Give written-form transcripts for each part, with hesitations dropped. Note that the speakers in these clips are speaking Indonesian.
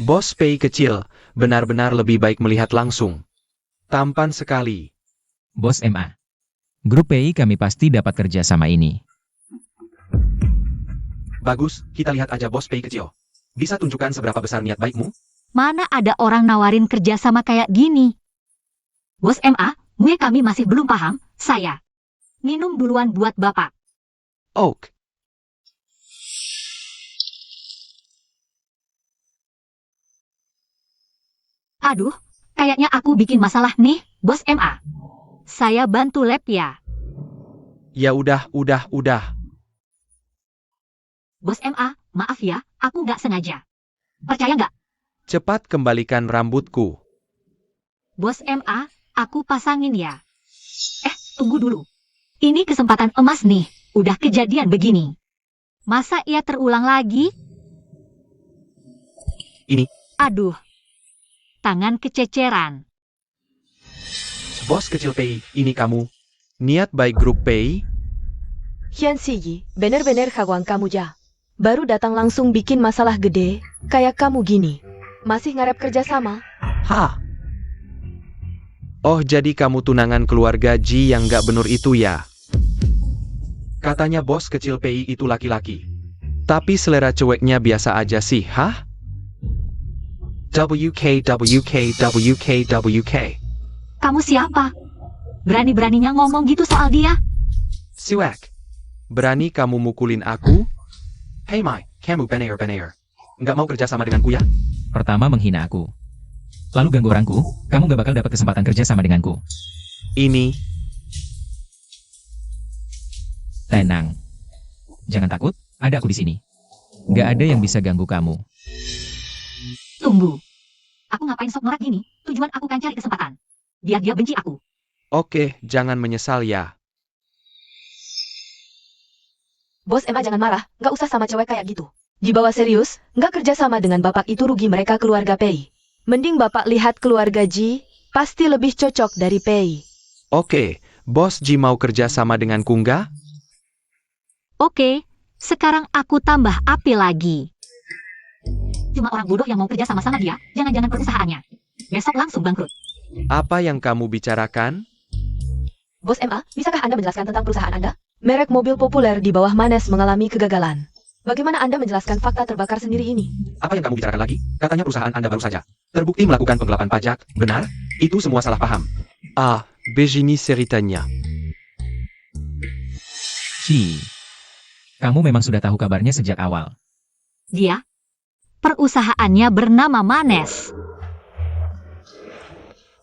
Bos Pei kecil, benar-benar lebih baik melihat langsung. Tampan sekali. Bos MA. Grup PI kami pasti dapat kerja sama ini. Bagus, kita lihat aja Bos Pei kecil. Bisa tunjukkan seberapa besar niat baikmu? Mana ada orang nawarin kerja sama kayak gini? Bos MA, kami masih belum paham, saya. Minum duluan buat Bapak. Oak. Aduh, kayaknya aku bikin masalah nih, Bos MA. Saya bantu lab ya. Ya udah. Bos MA, maaf ya, aku nggak sengaja. Percaya nggak? Cepat kembalikan rambutku. Bos MA, aku pasangin ya. Tunggu dulu. Ini kesempatan emas nih, udah kejadian begini. Masa ia terulang lagi? Ini. Aduh. Tangan kececeran. Bos kecil Pei, ini kamu. Niat baik grup Pei? Hian Siyi, bener-bener kawan kamu ja. Baru datang langsung bikin masalah gede, kayak kamu gini. Masih ngarep kerja sama? Hah? Oh, jadi kamu tunangan keluarga Ji yang gak bener itu ya? Katanya bos kecil Pei itu laki-laki. Tapi selera cueknya biasa aja sih, hah? WK. Kamu siapa? Berani-beraninya ngomong gitu soal dia? Siwak. Berani kamu mukulin aku? Hey Mai, kamu bener-bener. Nggak mau kerja sama denganku ya? Pertama menghina aku. Lalu ganggu orangku, kamu gak bakal dapat kesempatan kerja sama denganku. Ini. Tenang. Jangan takut, ada aku di sini. Gak ada yang bisa ganggu kamu. Tunggu. Aku ngapain sok norak gini? Tujuan aku kan cari kesempatan. Biar dia benci aku. Oke, jangan menyesal ya. Bos Emma jangan marah, nggak usah sama cewek kayak gitu. Dibawa serius, nggak kerja sama dengan bapak itu rugi mereka keluarga Pei. Mending bapak lihat keluarga Ji, pasti lebih cocok dari Pei. Oke, bos Ji mau kerja sama dengan Kungga? Oke, sekarang aku tambah api lagi. Cuma orang bodoh yang mau kerja sama-sama dia, jangan-jangan perusahaannya. Besok langsung bangkrut. Apa yang kamu bicarakan? Bos MA, bisakah Anda menjelaskan tentang perusahaan Anda? Merek mobil populer di bawah Manes mengalami kegagalan. Bagaimana Anda menjelaskan fakta terbakar sendiri ini? Apa yang kamu bicarakan lagi? Katanya perusahaan Anda baru saja terbukti melakukan penggelapan pajak, benar? Itu semua salah paham. Ah, begini ceritanya. Shi. Kamu memang sudah tahu kabarnya sejak awal. Dia? Perusahaannya bernama Manes.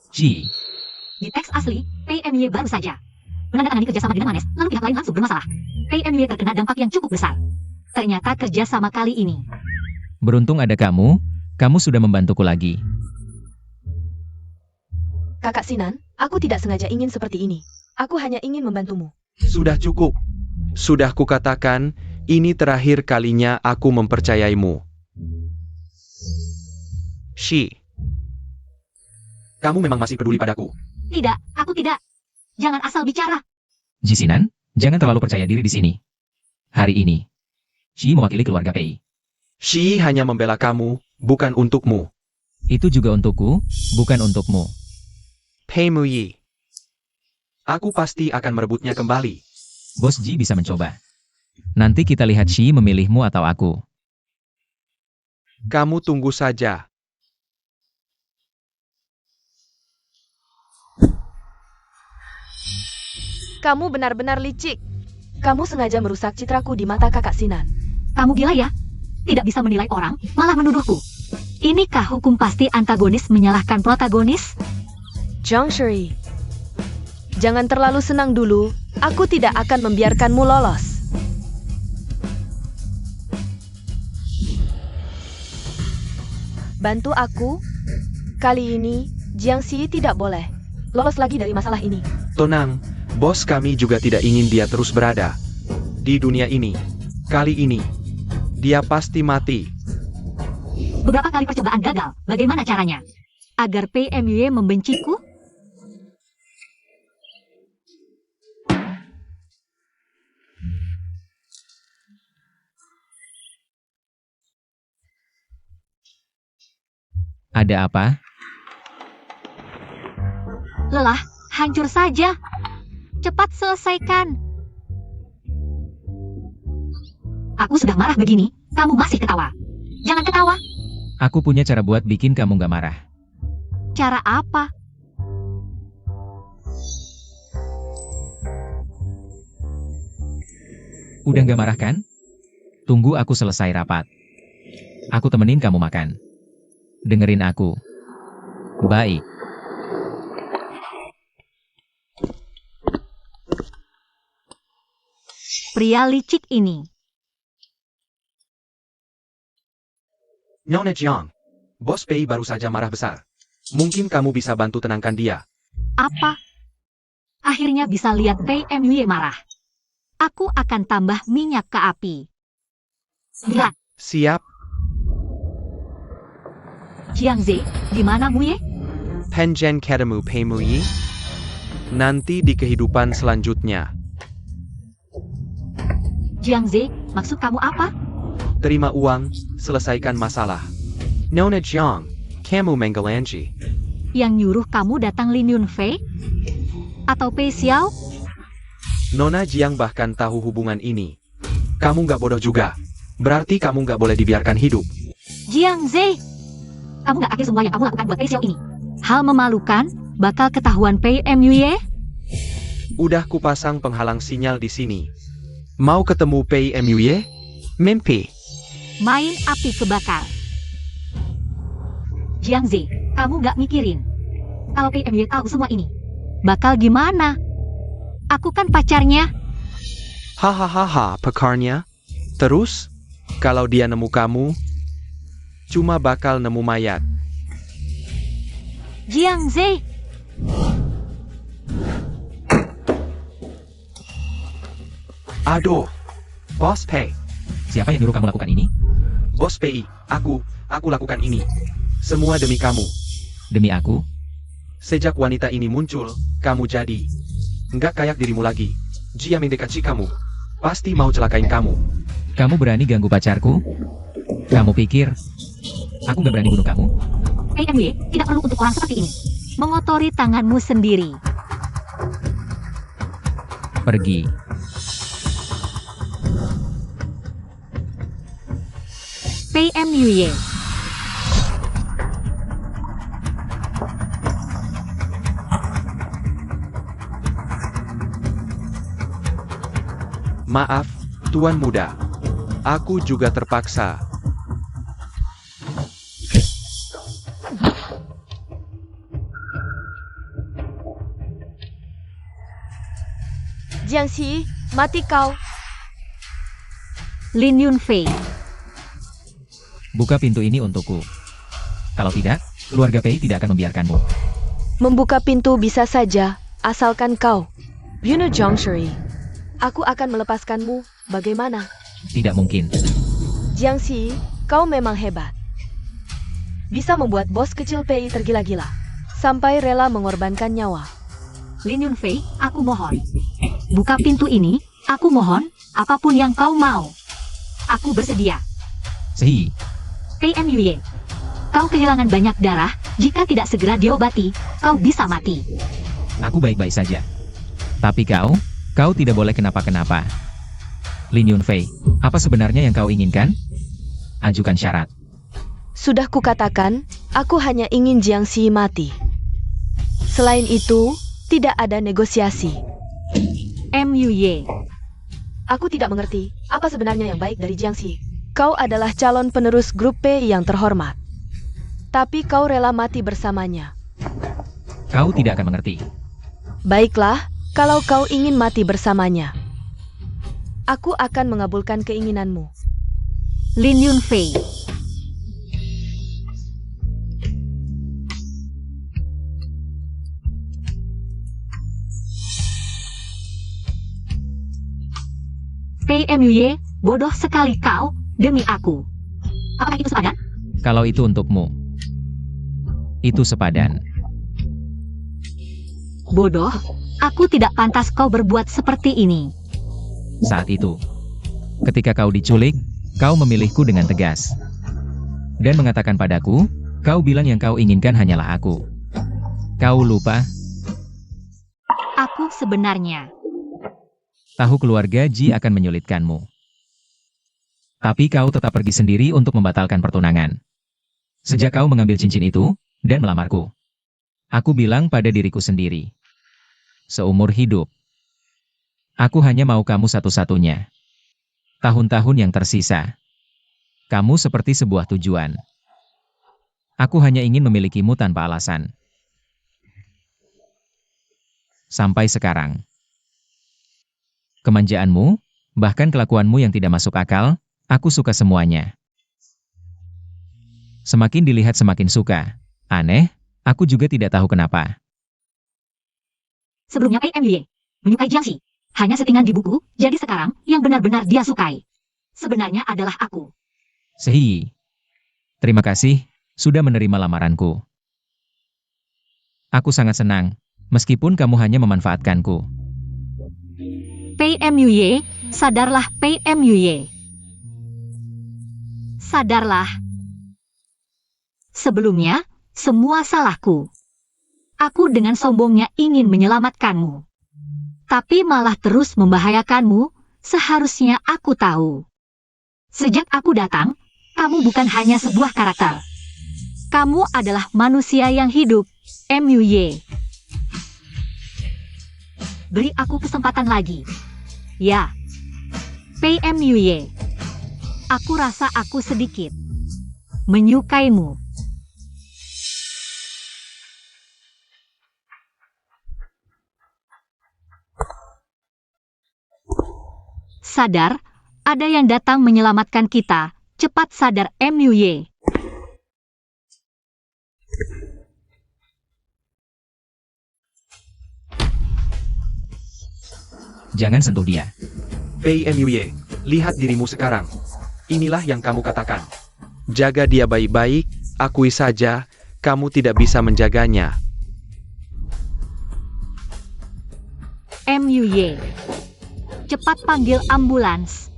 Shi. Di teks asli, PMY baru saja menandatangani kerjasama dengan Manes, lalu pihak lain langsung bermasalah. PMY terkena dampak yang cukup besar. Ternyata kerjasama kali ini. Beruntung ada kamu sudah membantuku lagi. Kakak Sinan, aku tidak sengaja ingin seperti ini. Aku hanya ingin membantumu. Sudah cukup. Sudah kukatakan, ini terakhir kalinya aku mempercayaimu. Shi. Kamu memang masih peduli padaku. Tidak, aku tidak. Jangan asal bicara. Jisinan, jangan terlalu percaya diri di sini. Hari ini, Shi mewakili keluarga Pei. Shi hanya membela kamu, bukan untukmu. Itu juga untukku, bukan untukmu. Pei Muyi. Aku pasti akan merebutnya kembali. Bos Ji bisa mencoba. Nanti kita lihat Shi memilihmu atau aku. Kamu tunggu saja. Kamu benar-benar licik. Kamu sengaja merusak citraku di mata kakak Sinan. Kamu gila ya? Tidak bisa menilai orang, malah menuduhku. Inikah hukum pasti antagonis menyalahkan protagonis? Zhang Shuri. Jangan terlalu senang dulu, aku tidak akan membiarkanmu lolos. Bantu aku. Kali ini, Jiang Xi tidak boleh lolos lagi dari masalah ini. Tenang, bos kami juga tidak ingin dia terus berada di dunia ini. Kali ini, dia pasti mati. Beberapa kali percobaan gagal, bagaimana caranya? Agar PMY membenciku? Ada apa? Lelah, hancur saja. Cepat selesaikan. Aku sudah marah begini, kamu masih ketawa. Jangan ketawa. Aku punya cara buat bikin kamu gak marah. Cara apa? Udah gak marah kan? Tunggu aku selesai rapat. Aku temenin kamu makan. Dengerin aku. Baik. Pria licik ini. Nona Jiang, Bos Pei baru saja marah besar. Mungkin kamu bisa bantu tenangkan dia. Apa? Akhirnya bisa lihat PMY marah. Aku akan tambah minyak ke api. Ya, Siap, Jiangze, gimana Muye? Penjen ketemu Pei Muyi. Nanti di kehidupan selanjutnya. Jiangze, maksud kamu apa? Terima uang, selesaikan masalah. Nona Jiang, kamu menggelanji. Yang nyuruh kamu datang Lin Yunfei? Atau Pei Xiao? Nona Jiang bahkan tahu hubungan ini. Kamu nggak bodoh juga. Berarti kamu nggak boleh dibiarkan hidup. Jiangze, kamu nggak akhir semua yang kamu lakukan buat Pei Xiao ini. Hal memalukan, bakal ketahuan PMY? Udah kupasang penghalang sinyal di sini. Mau ketemu PMY? Mimpi. Main api kebakar. Jiangze, kamu nggak mikirin. Kalau PMY tahu semua ini, bakal gimana? Aku kan pacarnya. Hahaha, pakarnya. Terus, kalau dia nemu kamu, cuma bakal nemu mayat. Jiangze, Aduh, Bos Pei. Siapa yang nyuruh kamu lakukan ini? Bos Pei, aku lakukan ini. Semua demi kamu. Demi aku? Sejak wanita ini muncul, kamu jadi nggak kayak dirimu lagi. Jia mendekati kamu. Pasti mau celakain kamu. Kamu berani ganggu pacarku? Kamu pikir aku gak berani bunuh kamu? PMY tidak perlu untuk orang seperti ini. Mengotori tanganmu sendiri. Pergi. PMY. Maaf, Tuan Muda. Aku juga terpaksa. Jiangxi, mati kau. Lin Yunfei. Buka pintu ini untukku. Kalau tidak, keluarga Pei tidak akan membiarkanmu. Membuka pintu bisa saja, asalkan kau. Yunu Zhongshiri. Aku akan melepaskanmu, bagaimana? Tidak mungkin. Jiangxi, kau memang hebat. Bisa membuat bos kecil Pei tergila-gila. Sampai rela mengorbankan nyawa. Lin Yunfei, aku mohon. Buka pintu ini, aku mohon, apapun yang kau mau. Aku bersedia. Sehi, PMY. Kau kehilangan banyak darah, jika tidak segera diobati, kau bisa mati. aku baik-baik saja. Tapi kau tidak boleh kenapa-kenapa. Lin Yunfei, apa sebenarnya yang kau inginkan? Ajukan syarat. Sudah kukatakan, aku hanya ingin Jiangxi mati. Selain itu, tidak ada negosiasi. MUY. Aku tidak mengerti, apa sebenarnya yang baik dari Jiangxi. Kau adalah calon penerus grup P yang terhormat. Tapi kau rela mati bersamanya. Kau tidak akan mengerti. Baiklah, kalau kau ingin mati bersamanya. Aku akan mengabulkan keinginanmu. Lin Yunfei. PMY, bodoh sekali kau, demi aku. Apakah itu sepadan? Kalau itu untukmu, itu sepadan. Bodoh, aku tidak pantas kau berbuat seperti ini. Saat itu, ketika kau diculik, kau memilihku dengan tegas. Dan mengatakan padaku, Kau bilang yang kau inginkan hanyalah aku. Kau lupa, Aku sebenarnya. tahu keluarga Ji akan menyulitkanmu. Tapi kau tetap pergi sendiri untuk membatalkan pertunangan. Sejak kau mengambil cincin itu, dan melamarku. Aku bilang pada diriku sendiri. Seumur hidup. Aku hanya mau kamu satu-satunya. Tahun-tahun yang tersisa. Kamu seperti sebuah tujuan. Aku hanya ingin memilikimu tanpa alasan. Sampai sekarang. Kemanjaanmu, bahkan kelakuanmu yang tidak masuk akal, aku suka semuanya. Semakin dilihat semakin suka. Aneh, aku juga tidak tahu kenapa. Sebelumnya PMY menyukai Jiangxi. Hanya settingan di buku, jadi sekarang yang benar-benar dia sukai. Sebenarnya adalah aku. Sehi. Terima kasih, sudah menerima lamaranku. Aku sangat senang, meskipun kamu hanya memanfaatkanku. PMY, sadarlah PMY. Sadarlah. Sebelumnya, semua salahku. Aku dengan sombongnya ingin menyelamatkanmu. Tapi malah terus membahayakanmu, seharusnya aku tahu. Sejak aku datang, kamu bukan hanya sebuah karakter. Kamu adalah manusia yang hidup, MUY. Beri aku kesempatan lagi. Ya. PMUY. Aku rasa aku sedikit menyukaimu. Sadar, ada yang datang menyelamatkan kita. Cepat sadar, MUY. Jangan sentuh dia. PMUY, lihat dirimu sekarang. Inilah yang kamu katakan. Jaga dia baik-baik, akui saja, kamu tidak bisa menjaganya. MUY. Cepat panggil ambulans.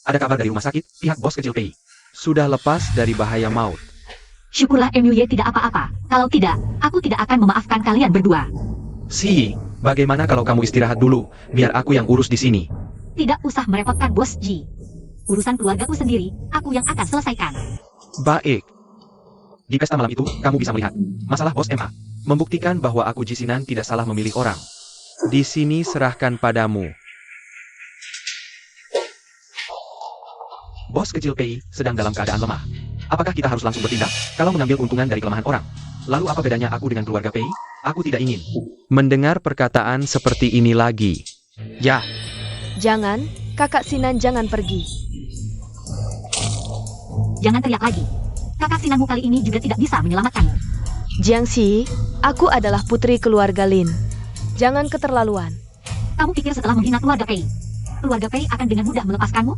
Ada kabar dari rumah sakit, pihak bos kecil PI. Sudah lepas dari bahaya maut. Syukurlah MUY tidak apa-apa. Kalau tidak, aku tidak akan memaafkan kalian berdua. Si, bagaimana kalau kamu istirahat dulu, biar aku yang urus di sini. Tidak usah merepotkan Bos Ji. Urusan keluargaku sendiri, aku yang akan selesaikan. Baik. Di pesta malam itu, kamu bisa melihat masalah bos MA. Membuktikan bahwa aku Jisinan tidak salah memilih orang. Di sini serahkan padamu. Bos kecil PI sedang dalam keadaan lemah. Apakah kita harus langsung bertindak kalau mengambil keuntungan dari kelemahan orang? Lalu apa bedanya aku dengan keluarga PI? Aku tidak ingin mendengar perkataan seperti ini lagi. Ya, Jangan, Kakak Sinan jangan pergi. Jangan teriak lagi. Kakak Sinanmu kali ini juga tidak bisa menyelamatkanmu. Jiangxi, aku adalah putri keluarga Lin. Jangan keterlaluan. Kamu pikir setelah menghina keluarga Pei, keluarga Pei akan dengan mudah melepaskanmu?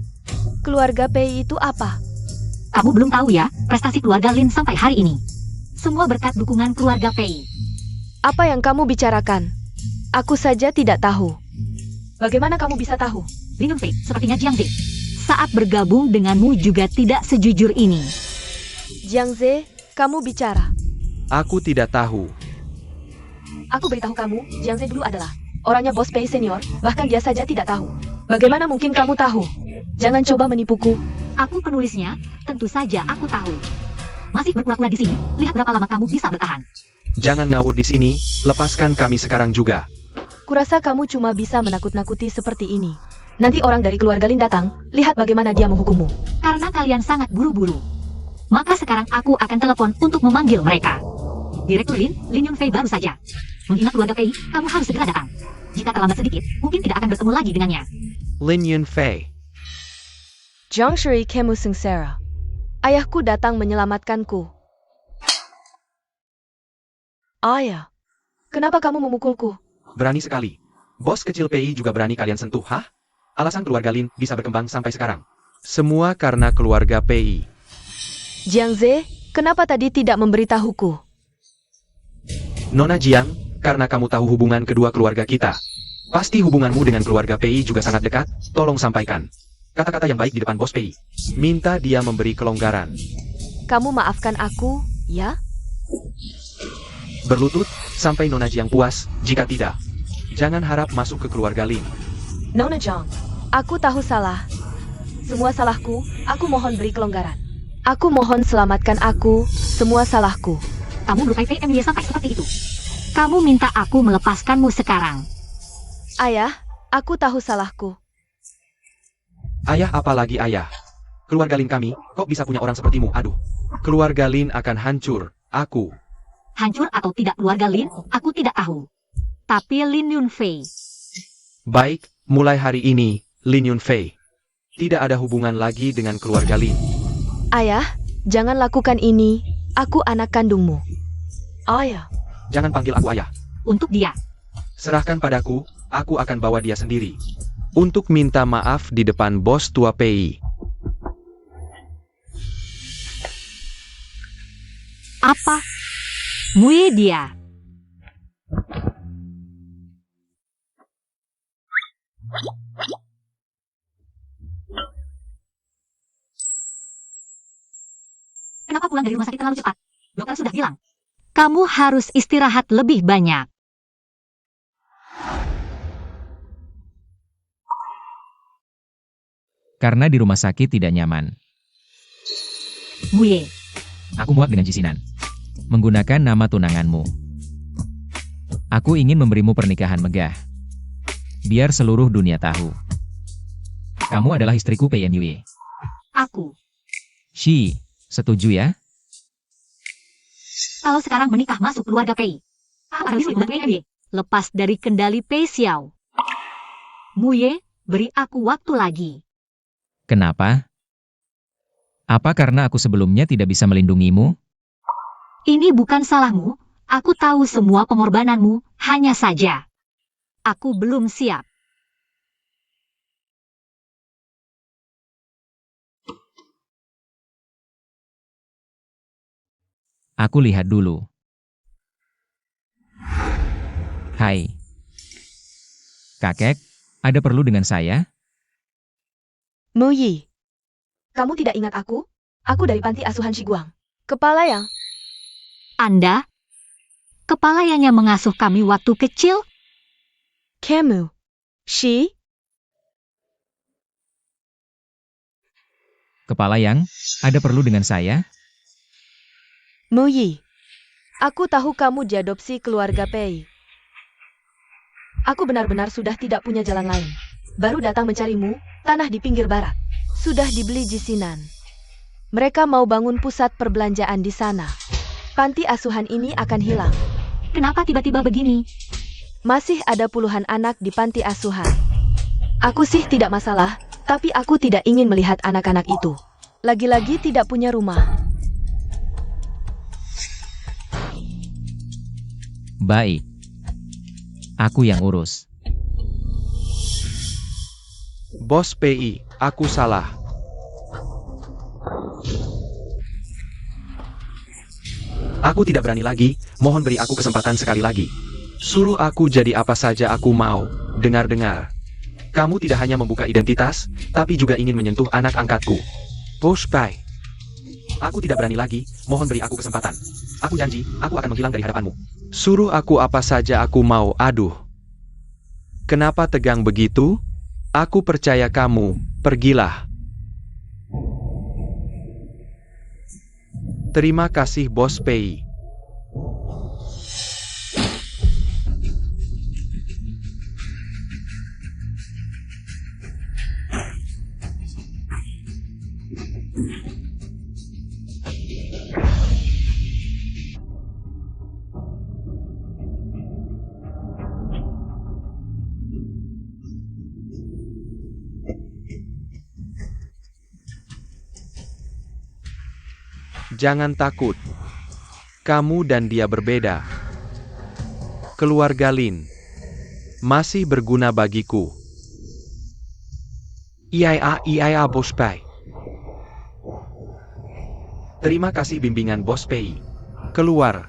Keluarga Pei itu apa? Kamu belum tahu ya, prestasi keluarga Lin sampai hari ini. Semua berkat dukungan keluarga Pei. Apa yang kamu bicarakan? Aku saja tidak tahu. Bagaimana kamu bisa tahu? Lin Yunfei, sepertinya Jiang Zi. Saat bergabung denganmu juga tidak sejujur ini. Jiang Ze, kamu bicara. aku tidak tahu. Aku beritahu kamu, Jiang Ze dulu adalah orangnya Bos Pei senior, bahkan dia saja tidak tahu. Bagaimana mungkin kamu tahu? Jangan coba menipuku. Aku penulisnya, tentu saja aku tahu. Masih berpura-pura di sini, lihat berapa lama kamu bisa bertahan. Jangan ngawur di sini, lepaskan kami sekarang juga. Kurasa kamu cuma bisa menakut-nakuti seperti ini. Nanti orang dari keluarga Lin datang, lihat bagaimana dia menghukummu. Karena kalian sangat buru-buru. Maka sekarang aku akan telepon untuk memanggil mereka. Direktur Lin Yunfei baru saja. Menghina keluarga Pei, kamu harus segera datang. Jika terlambat sedikit, mungkin tidak akan bertemu lagi dengannya. Lin Yunfei. Zhang Shui Kemu Sengsara. Ayahku datang menyelamatkanku. Ayah, kenapa kamu memukulku? Berani sekali. Bos kecil PI juga berani kalian sentuh, hah? Alasan keluarga Lin bisa berkembang sampai sekarang. Semua karena keluarga PI. Jiang Ze, kenapa tadi tidak memberitahuku? Nona Jiang, karena kamu tahu hubungan kedua keluarga kita. Pasti hubunganmu dengan keluarga Pei juga sangat dekat, tolong sampaikan kata-kata yang baik di depan bos Pei. Minta dia memberi kelonggaran. Kamu maafkan aku, ya? Berlutut, sampai Nona Jiang puas, jika tidak. Jangan harap masuk ke keluarga Lin. Nona Jiang, aku tahu salah. Semua salahku, aku mohon beri kelonggaran. Aku mohon selamatkan aku, semua salahku. Kamu melukai PMY sampai seperti itu. Kamu minta aku melepaskanmu sekarang. Ayah, aku tahu salahku. Ayah apalagi ayah? Keluarga Lin kami, kok bisa punya orang sepertimu, aduh. Keluarga Lin akan hancur, aku. Hancur atau tidak keluarga Lin, aku tidak tahu. Tapi Lin Yunfei. Baik, mulai hari ini, Lin Yunfei tidak ada hubungan lagi dengan keluarga Lin. Ayah, jangan lakukan ini, aku anak kandungmu. Ayah. Jangan panggil aku ayah. Untuk dia. Serahkan padaku, aku akan bawa dia sendiri. Untuk minta maaf di depan bos tua Pei. Apa? Mui dia. Kenapa pulang dari rumah sakit terlalu cepat? Dokter sudah bilang. Kamu harus istirahat lebih banyak. Karena di rumah sakit tidak nyaman. Muye. Aku muak dengan Jisinan. Menggunakan nama tunanganmu. Aku ingin memberimu pernikahan megah. Biar seluruh dunia tahu. Kamu adalah istriku PNY. Aku. Shi, setuju ya? Kalau sekarang menikah masuk keluarga Pei. Apa harus hubungan PMY? Lepas dari kendali Pei Xiao. Muye, beri aku waktu lagi. Kenapa? Apa karena aku sebelumnya tidak bisa melindungimu? Ini bukan salahmu. Aku tahu semua pengorbananmu, hanya saja. Aku belum siap. Aku lihat dulu. Hai. Kakek, ada perlu dengan saya? Muyi. Kamu tidak ingat aku? Aku dari panti asuhan Shiguang. Kepala yang... Anda? Kepala yang mengasuh kami waktu kecil? Kamu. Shi? Kepala yang, ada perlu dengan saya? Muyi. Aku tahu kamu diadopsi keluarga Pei. Aku benar-benar sudah tidak punya jalan lain. Baru datang mencarimu, tanah di pinggir barat. Sudah dibeli Jisinan. Mereka mau bangun pusat perbelanjaan di sana. Panti asuhan ini akan hilang. Kenapa tiba-tiba begini? Masih ada puluhan anak di panti asuhan. Aku sih tidak masalah, tapi aku tidak ingin melihat anak-anak itu. Lagi-lagi tidak punya rumah. Baik. Aku yang urus. Bos PI, aku salah. Aku tidak berani lagi, mohon beri aku kesempatan sekali lagi. Suruh aku jadi apa saja aku mau. Dengar-dengar. Kamu tidak hanya membuka identitas, tapi juga ingin menyentuh anak angkatku. Bos Pai. Aku tidak berani lagi, mohon beri aku kesempatan. Aku janji, aku akan menghilang dari hadapanmu. Suruh aku apa saja aku mau, aduh. Kenapa tegang begitu? Aku percaya kamu, pergilah. Terima kasih Bos Pei. Jangan takut. Kamu dan dia berbeda. Keluarga Lin masih berguna bagiku. Iya Bos Pei. Terima kasih bimbingan Bos Pei. Keluar.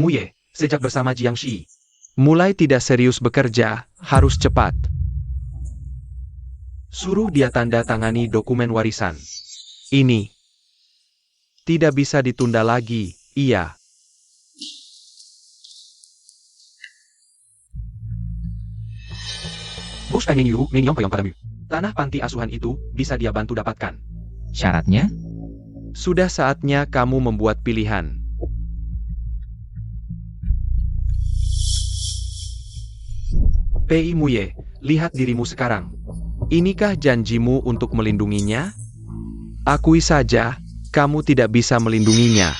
Muye, sejak bersama Jiang Shi, mulai tidak serius bekerja, harus cepat. Suruh dia tanda tangani dokumen warisan. Ini tidak bisa ditunda lagi, iya. Bos pengen Yu, Mingyong peyong padamu. Tanah panti asuhan itu bisa dia bantu dapatkan. Syaratnya? Sudah saatnya kamu membuat pilihan. Pei Muye, lihat dirimu sekarang. Inikah janjimu untuk melindunginya? Akui saja, kamu tidak bisa melindunginya.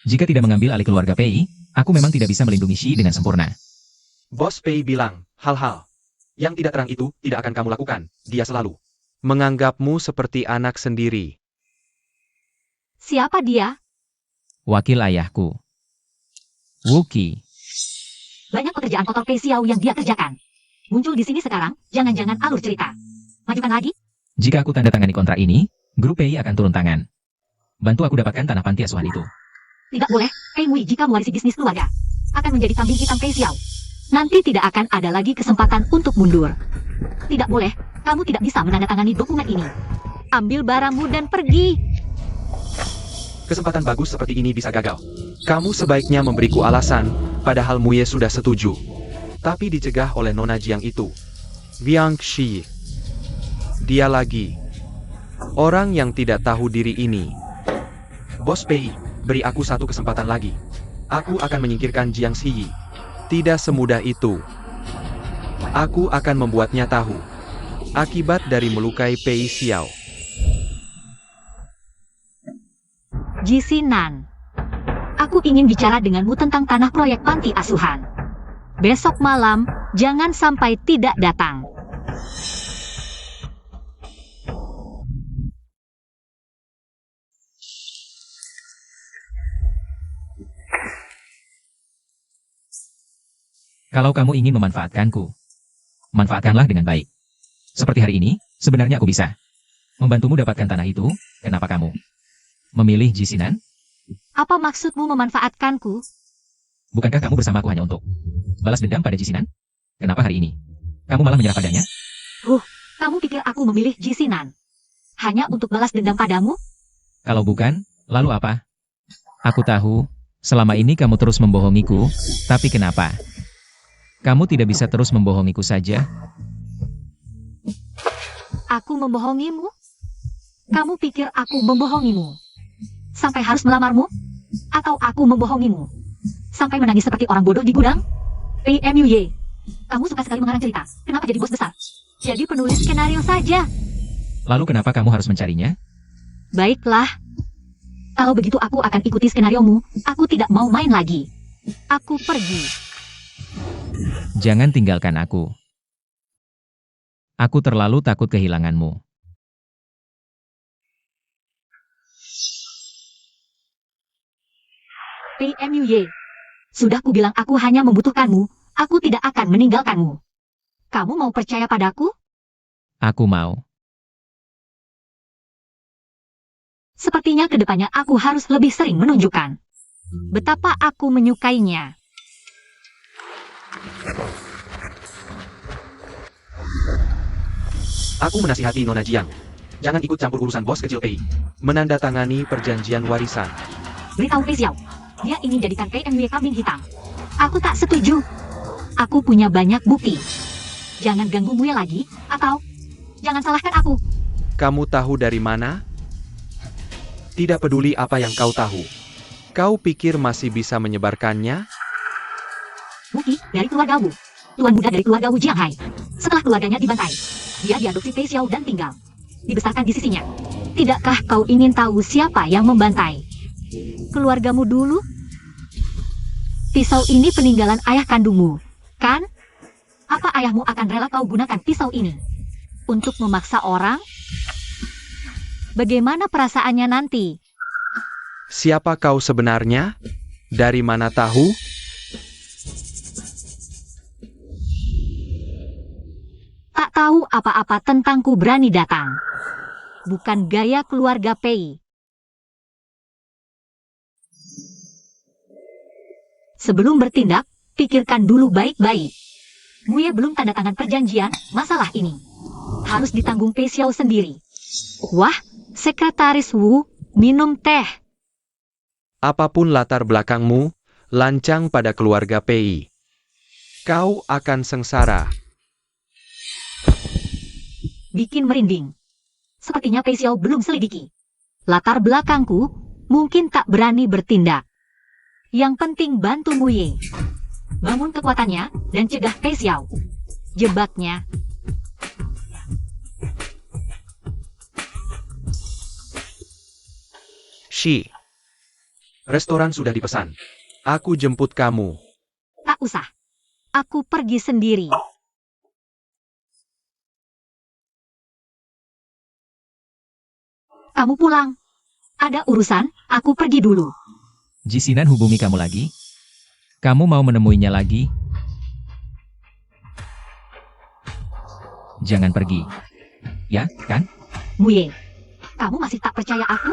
Jika tidak mengambil alih keluarga Pei, aku memang tidak bisa melindungi Shi dengan sempurna. Bos Pei bilang, hal-hal yang tidak terang itu tidak akan kamu lakukan. Dia selalu menganggapmu seperti anak sendiri. Siapa dia? Wakil ayahku. Wuki. Banyak pekerjaan kotor Pei Xiao yang dia kerjakan. Muncul di sini sekarang, jangan-jangan alur cerita. Majukan lagi? Jika aku tanda tangani kontrak ini, grup Pei akan turun tangan. Bantu aku dapatkan tanah panti asuhan itu. Tidak boleh, Pei Mui jika mewarisi bisnis keluarga. Akan menjadi kambing hitam Pei Xiao. Nanti tidak akan ada lagi kesempatan untuk mundur. Tidak boleh, kamu tidak bisa menandatangani dokumen ini. Ambil barangmu dan pergi. Kesempatan bagus seperti ini bisa gagal. Kamu sebaiknya memberiku alasan, padahal Muye sudah setuju. Tapi dicegah oleh Nona Jiang itu. Jiang Shi. Dia lagi. Orang yang tidak tahu diri ini. Bos Pei, beri aku satu kesempatan lagi. Aku akan menyingkirkan Jiang Shi. Tidak semudah itu. Aku akan membuatnya tahu. Akibat dari melukai Pei Xiao. Jisinan. Aku ingin bicara denganmu tentang tanah proyek panti asuhan. Besok malam, jangan sampai tidak datang. Kalau kamu ingin memanfaatkanku, manfaatkanlah dengan baik. Seperti hari ini, sebenarnya aku bisa membantumu dapatkan tanah itu. Kenapa kamu memilih Jisinan? Apa maksudmu memanfaatkanku? Bukankah kamu bersamaku hanya untuk balas dendam pada Jisinan? Kenapa hari ini kamu malah menyerah padanya? Kamu pikir aku memilih Jisinan hanya untuk balas dendam padamu? Kalau bukan, lalu apa? Aku tahu, selama ini kamu terus membohongiku, tapi kenapa? Kamu tidak bisa terus membohongiku saja? Aku membohongimu? Kamu pikir aku membohongimu? Sampai harus melamarmu? Atau aku membohongimu? Sampai menangis seperti orang bodoh di gudang? PMUY. Kamu suka sekali mengarang cerita. Kenapa jadi bos besar? Jadi penulis skenario saja. Lalu kenapa kamu harus mencarinya? Baiklah. Kalau begitu aku akan ikuti skenariomu. Aku tidak mau main lagi. Aku pergi. Jangan tinggalkan aku. Aku terlalu takut kehilanganmu. PMUY. Sudah kubilang aku hanya membutuhkanmu. Aku tidak akan meninggalkanmu. Kamu mau percaya padaku? Aku mau. Sepertinya kedepannya aku harus lebih sering menunjukkan betapa aku menyukainya. Aku menasihati Nona Jiang. Jangan ikut campur urusan bos kecil Pei. Menandatangani perjanjian warisan. Beritahu Pei Xiao. Dia ingin jadikan PMW kambing hitam. Aku tak setuju. Aku punya banyak bukti. Jangan ganggu Muye lagi, atau jangan salahkan aku. Kamu tahu dari mana? Tidak peduli apa yang kau tahu. Kau pikir masih bisa menyebarkannya? Bukti dari keluarga Wu. Tuan muda dari keluarga Wu Jianghai. Setelah keluarganya dibantai, dia diadopsi Pei Xiao dan tinggal. Dibesarkan di sisinya. Tidakkah kau ingin tahu siapa yang membantai keluargamu dulu? Pisau ini peninggalan ayah kandungmu, kan? Apa ayahmu akan rela kau gunakan pisau ini untuk memaksa orang? Bagaimana perasaannya nanti? Siapa kau sebenarnya? Dari mana tahu? Tak tahu apa-apa tentangku berani datang. Bukan gaya keluarga Pei. Sebelum bertindak, pikirkan dulu baik-baik. Muye belum tanda tangan perjanjian, masalah ini harus ditanggung Pei Xiao sendiri. Wah, Sekretaris Wu, minum teh. Apapun latar belakangmu, lancang pada keluarga Pei. Kau akan sengsara. Bikin merinding. Sepertinya Pei Xiao belum selidiki latar belakangku, mungkin tak berani bertindak. Yang penting bantu Muye. Bangun kekuatannya dan cegah Pei Xiao. Jebaknya. Shi. Restoran sudah dipesan. Aku jemput kamu. Tak usah. Aku pergi sendiri. Kamu pulang. Ada urusan, aku pergi dulu. Jisinan hubungi kamu lagi? Kamu mau menemuinya lagi? Jangan pergi. Ya, kan? Muye, kamu masih tak percaya aku?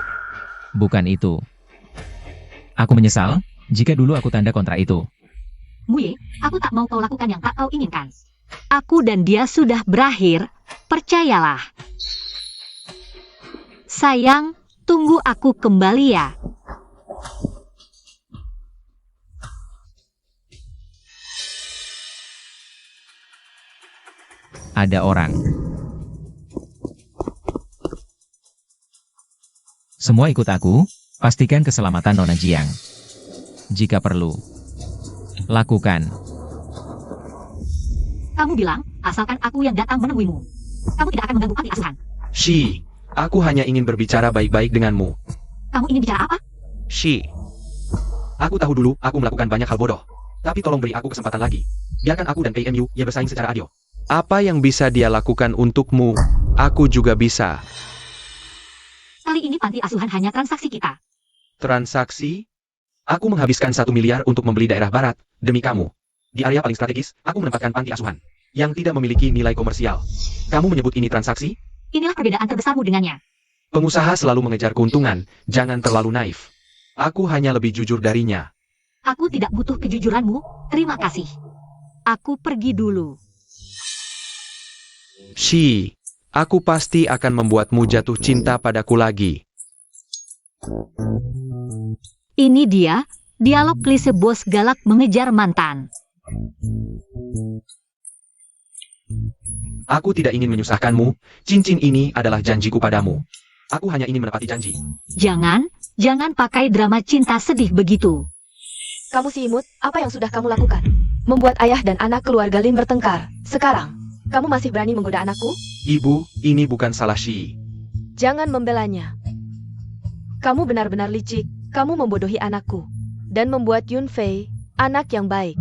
Bukan itu. Aku menyesal, jika dulu aku tanda kontrak itu. Muye, aku tak mau kau lakukan yang tak kau inginkan. Aku dan dia sudah berakhir, percayalah. Sayang, tunggu aku kembali ya. Ada orang. Semua ikut aku, pastikan keselamatan Nona Jiang. Jika perlu, lakukan. Kamu bilang, asalkan aku yang datang menemuimu. Kamu tidak akan mengganggu panti asuhan. Shi, aku hanya ingin berbicara baik-baik denganmu. Kamu ingin bicara apa? Shi. Aku tahu dulu aku melakukan banyak hal bodoh. Tapi tolong beri aku kesempatan lagi. Biarkan aku dan PMU ya bersaing secara adil. Apa yang bisa dia lakukan untukmu, aku juga bisa. Kali ini panti asuhan hanya transaksi kita. Transaksi? Aku menghabiskan 1 miliar untuk membeli daerah barat, demi kamu. Di area paling strategis, aku menempatkan panti asuhan, yang tidak memiliki nilai komersial. Kamu menyebut ini transaksi? Inilah perbedaan terbesarmu dengannya. Pengusaha selalu mengejar keuntungan, jangan terlalu naif. Aku hanya lebih jujur darinya. Aku tidak butuh kejujuranmu, terima kasih. Aku pergi dulu. Shi, aku pasti akan membuatmu jatuh cinta padaku lagi. Ini dia, dialog klise bos galak mengejar mantan. Aku tidak ingin menyusahkanmu, cincin ini adalah janjiku padamu. Aku hanya ingin menepati janji. Jangan pakai drama cinta sedih begitu. Kamu si imut, apa yang sudah kamu lakukan? Membuat ayah dan anak keluarga Lin bertengkar. Sekarang, kamu masih berani menggoda anakku? Ibu, ini bukan salah Shi. Jangan membelanya. Kamu benar-benar licik. Kamu membodohi anakku. Dan membuat Yun Fei, anak yang baik.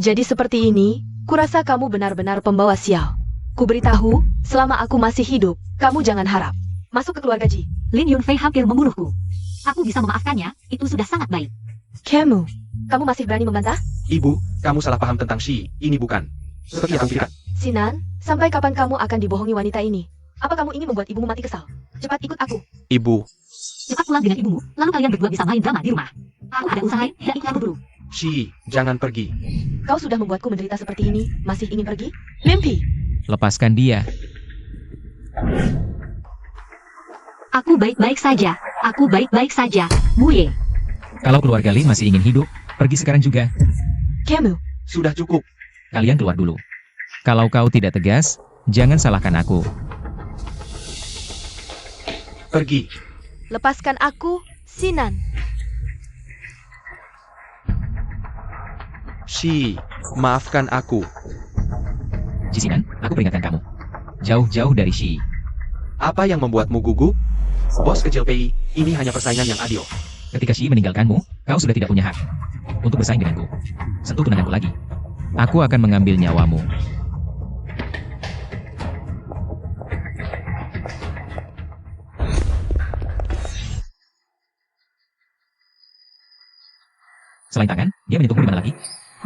Jadi seperti ini, kurasa kamu benar-benar pembawa sial. Kuberitahu, selama aku masih hidup, kamu jangan harap masuk ke keluarga Ji. Lin Yunfei hampir membunuhku. Aku bisa memaafkannya, itu sudah sangat baik. Kamu masih berani membantah? Ibu, kamu salah paham tentang Shi, ini bukan seperti yang aku pikirkan. Sinan, sampai kapan kamu akan dibohongi wanita ini? Apa kamu ingin membuat ibumu mati kesal? Cepat ikut aku. Ibu, Cepat pulang dengan ibumu, lalu kalian berdua bisa main drama di rumah. Aku ada usaha lain, dan ikut aku dulu. Shi, jangan pergi. Kau sudah membuatku menderita seperti ini, masih ingin pergi? Mimpi! Lepaskan dia. Aku baik-baik saja. Aku baik-baik saja. Muye. Kalau keluarga Lin masih ingin hidup, pergi sekarang juga. Kamu, Sudah cukup. Kalian keluar dulu. Kalau kau tidak tegas, jangan salahkan aku. Pergi. lepaskan aku, Sinan. Shi, maafkan aku. Jisinan, aku peringatkan kamu. Jauh-jauh dari Shi. Apa yang membuatmu gugup? Bos kecil PI, ini hanya persaingan yang adil. Ketika Shi meninggalkanmu, kau sudah tidak punya hak untuk bersaing denganku. Sentuh tunanganku lagi. Aku akan mengambil nyawamu. Selain tangan, dia menyentuhmu di mana lagi?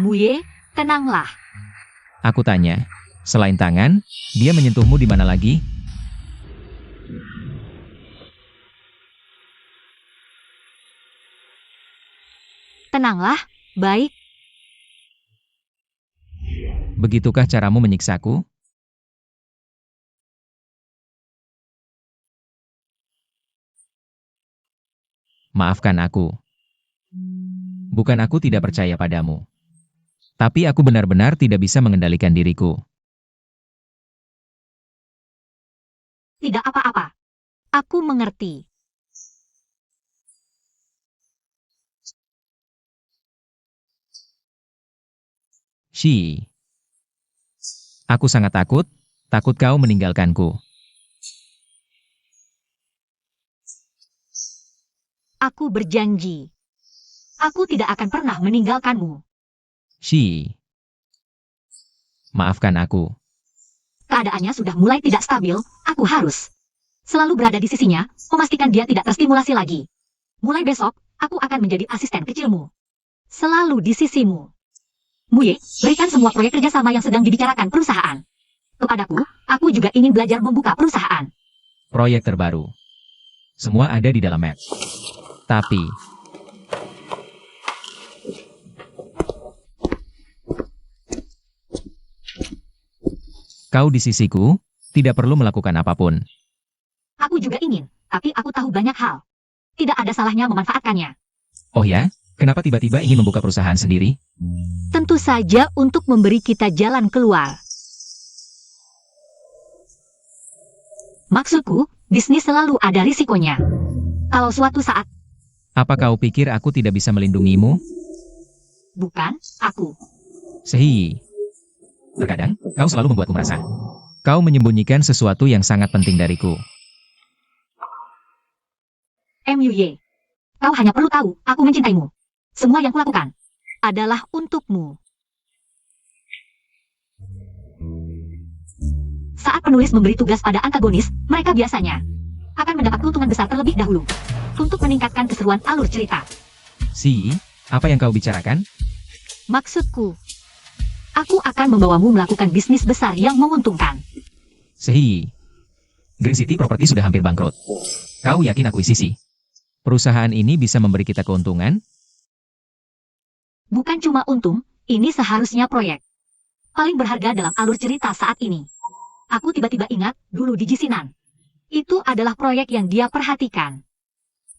Muye, tenanglah. Aku tanya. Selain tangan, dia menyentuhmu di mana lagi? Tenanglah, baik, Begitukah caramu menyiksaku? Maafkan aku. Bukan aku tidak percaya padamu. Tapi aku benar-benar tidak bisa mengendalikan diriku. Tidak apa-apa. Aku mengerti. Shi. Aku sangat takut kau meninggalkanku. Aku berjanji. Aku tidak akan pernah meninggalkanmu. Shi. Maafkan aku. Keadaannya sudah mulai tidak stabil, aku harus selalu berada di sisinya, memastikan dia tidak terstimulasi lagi. Mulai besok, aku akan menjadi asisten kecilmu. Selalu di sisimu. Muye, berikan semua proyek kerjasama yang sedang dibicarakan perusahaan. Kepadaku, aku juga ingin belajar membuka perusahaan. Proyek terbaru. Semua ada di dalam map. Tapi, kau di sisiku, tidak perlu melakukan apapun. Aku juga ingin, tapi aku tahu banyak hal. Tidak ada salahnya memanfaatkannya. Oh ya? Kenapa tiba-tiba ingin membuka perusahaan sendiri? Tentu saja untuk memberi kita jalan keluar. Maksudku, bisnis selalu ada risikonya. Kalau suatu saat, Apa kau pikir aku tidak bisa melindungimu? bukan, aku. Sehi. Terkadang, kau selalu membuatku merasa. Kau menyembunyikan sesuatu yang sangat penting dariku. MUY. Kau hanya perlu tahu, aku mencintaimu. Semua yang kulakukan adalah untukmu. Saat penulis memberi tugas pada antagonis, mereka biasanya akan mendapat keuntungan besar terlebih dahulu untuk meningkatkan keseruan alur cerita. Si, apa yang kau bicarakan? Maksudku, aku akan membawamu melakukan bisnis besar yang menguntungkan. Sehi. Green City Property sudah hampir bangkrut. Kau yakin akuisisi? Perusahaan ini bisa memberi kita keuntungan? Bukan cuma untung, ini seharusnya proyek paling berharga dalam alur cerita saat ini. Aku tiba-tiba ingat dulu di Jisinan. Itu adalah proyek yang dia perhatikan.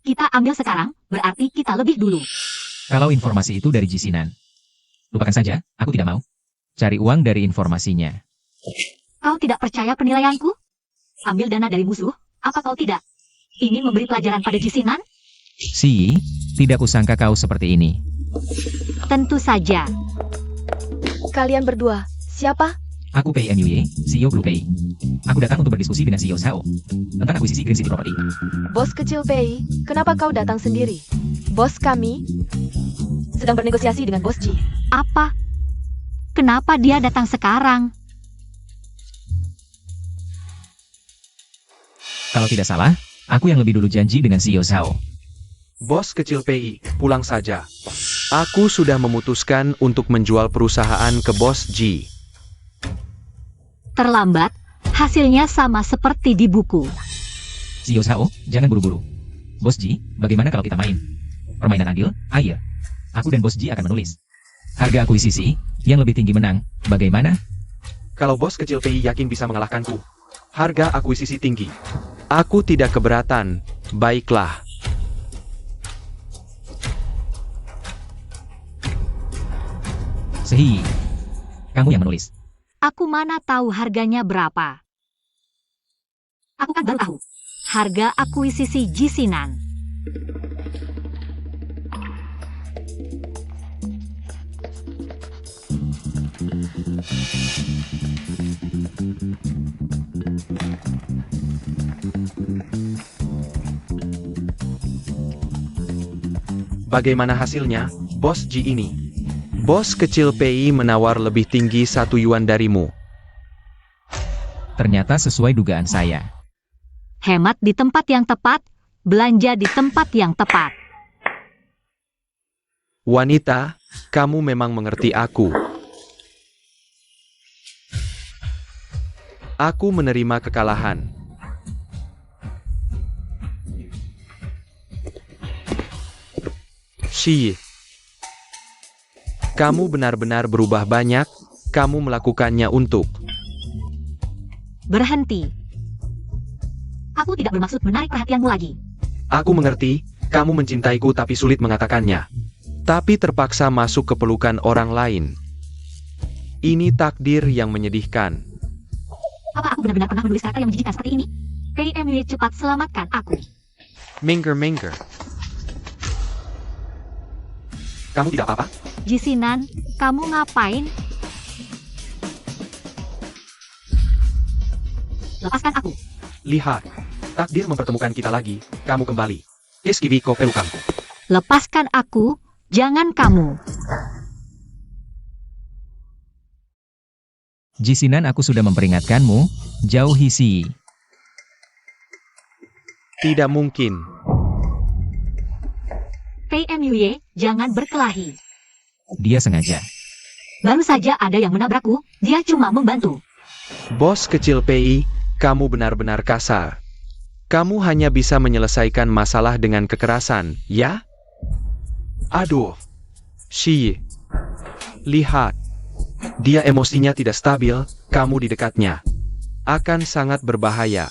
Kita ambil sekarang, berarti kita lebih dulu. Kalau informasi itu dari Jisinan. Lupakan saja, aku tidak mau. Cari uang dari informasinya. Kau tidak percaya penilaianku? Ambil dana dari musuh, apa kau tidak ingin memberi pelajaran pada Jisinan? Si, tidak kusangka kau seperti ini. Tentu saja. Kalian berdua, siapa? Aku Pei MUY, CEO Blue Pei. Aku datang untuk berdiskusi dengan CEO Sao tentang akuisisi Green City Property. Bos kecil Pei, kenapa kau datang sendiri? Bos kami sedang bernegosiasi dengan Bos Ji. Apa? Kenapa dia datang sekarang? Kalau tidak salah, aku yang lebih dulu janji dengan CEO Sao. Bos kecil PI, pulang saja. Aku sudah memutuskan untuk menjual perusahaan ke Bos Ji. Terlambat, hasilnya sama seperti di buku. CEO Sao, jangan buru-buru. Bos Ji, bagaimana kalau kita main? Permainan adil? Ayo. Aku dan Bos Ji akan menulis. Harga akuisisi, yang lebih tinggi menang. Bagaimana? Kalau Bos kecil PI yakin bisa mengalahkanku, harga akuisisi tinggi. Aku tidak keberatan. Baiklah. Sehi, kamu yang menulis. Aku mana tahu harganya berapa? Aku kan baru tahu. Harga akuisisi Jisinan. Bagaimana hasilnya, Bos Ji ini? Bos kecil PI menawar lebih tinggi 1 yuan darimu. Ternyata sesuai dugaan saya. Hemat di tempat yang tepat, belanja di tempat yang tepat. Wanita, kamu memang mengerti aku. Aku menerima kekalahan. Shi, kamu benar-benar berubah banyak, kamu melakukannya untuk... Berhenti. Aku tidak bermaksud menarik perhatianmu lagi. Aku mengerti, kamu mencintaiku tapi sulit mengatakannya. Tapi terpaksa masuk ke pelukan orang lain. Ini takdir yang menyedihkan. Apa aku benar-benar pernah menulis kata yang menjijikan seperti ini? PMY, cepat selamatkan aku. Minger. Kamu tidak apa-apa? Jisinan, kamu ngapain? Lepaskan aku. Lihat, takdir mempertemukan kita lagi, kamu kembali. Esquiviko pelukanku. Lepaskan aku, jangan kamu. Jisinan, aku sudah memperingatkanmu, jauhi Si. Tidak mungkin. PMY, jangan berkelahi. Dia sengaja. Baru saja ada yang menabrakku, dia cuma membantu. Bos kecil PI, kamu benar-benar kasar. Kamu hanya bisa menyelesaikan masalah dengan kekerasan, ya? Aduh. Si. Lihat. Dia emosinya tidak stabil, kamu di dekatnya. Akan sangat berbahaya.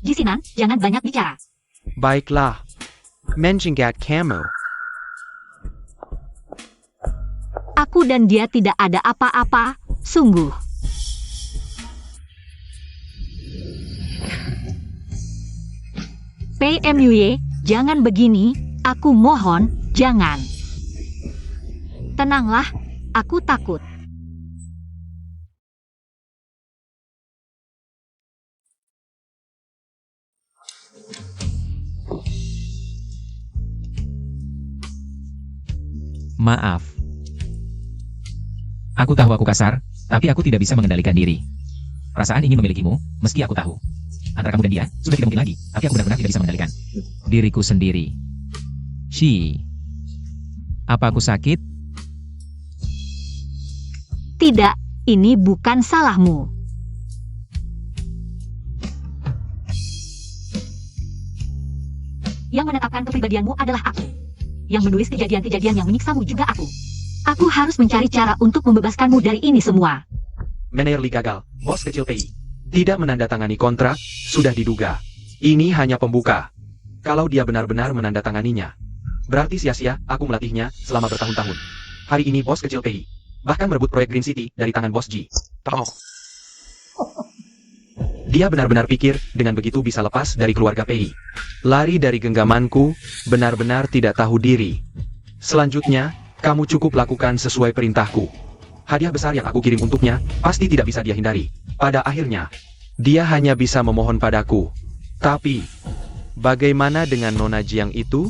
Jisinan, jangan banyak bicara. Baiklah. Menjengkat kamu. Aku dan dia tidak ada apa-apa, sungguh. PMY, jangan begini, aku mohon, jangan. Tenanglah, aku takut. Maaf. Aku tahu aku kasar, tapi aku tidak bisa mengendalikan diri. Perasaan ingin memilikimu, meski aku tahu. Antara kamu dan dia, sudah tidak mungkin lagi, tapi aku benar-benar tidak bisa mengendalikan diriku sendiri. Si. Apa aku sakit? Tidak, ini bukan salahmu. Yang menetapkan kepribadianmu adalah aku. Yang menulis kejadian-kejadian yang menyiksamu juga aku. Aku harus mencari cara untuk membebaskanmu dari ini semua. Meneerly gagal, bos kecil PI. Tidak menandatangani kontrak, sudah diduga. Ini hanya pembuka. Kalau dia benar-benar menandatanganinya, berarti sia-sia aku melatihnya selama bertahun-tahun. Hari ini bos kecil PI bahkan merebut proyek Green City dari tangan bos G. Toh. Dia benar-benar pikir dengan begitu bisa lepas dari keluarga PI. Lari dari genggamanku, benar-benar tidak tahu diri. Selanjutnya, kamu cukup lakukan sesuai perintahku. Hadiah besar yang aku kirim untuknya, pasti tidak bisa dia hindari. Pada akhirnya, dia hanya bisa memohon padaku. Tapi, bagaimana dengan Nona Jiang itu?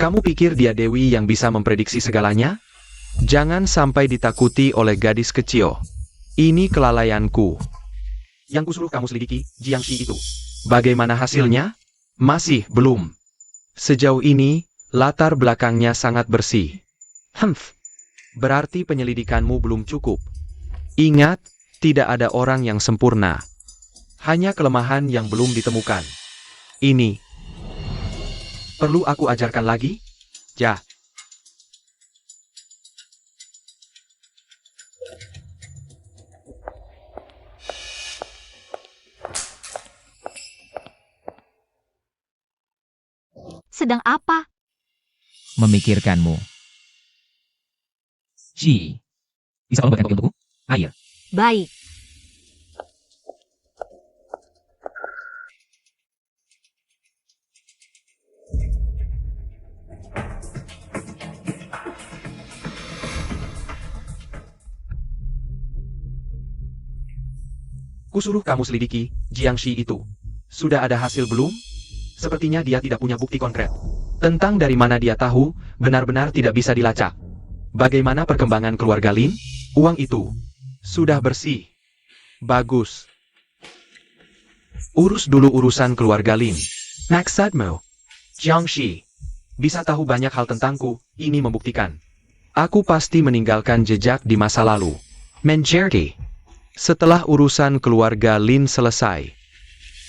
Kamu pikir dia Dewi yang bisa memprediksi segalanya? Jangan sampai ditakuti oleh gadis kecil. Ini kelalaianku. Yang kusuruh kamu selidiki, Jiangxi itu. Bagaimana hasilnya? Masih belum. Sejauh ini, latar belakangnya sangat bersih. Berarti penyelidikanmu belum cukup. Ingat, tidak ada orang yang sempurna. Hanya kelemahan yang belum ditemukan. Ini. Perlu aku ajarkan lagi? Ya. Sedang apa? Memikirkanmu. Si. Bisa tolong buatkan kopi untukku? Air. Baik. Kusuruh kamu selidiki, Jiangxi itu. Sudah ada hasil belum? Sepertinya dia tidak punya bukti konkret. Tentang dari mana dia tahu, benar-benar tidak bisa dilacak. Bagaimana perkembangan keluarga Lin? Uang itu sudah bersih. Bagus. Urus dulu urusan keluarga Lin. Maksudmu, Jiangxi bisa tahu banyak hal tentangku, ini membuktikan. Aku pasti meninggalkan jejak di masa lalu. Menjadi. Setelah urusan keluarga Lin selesai,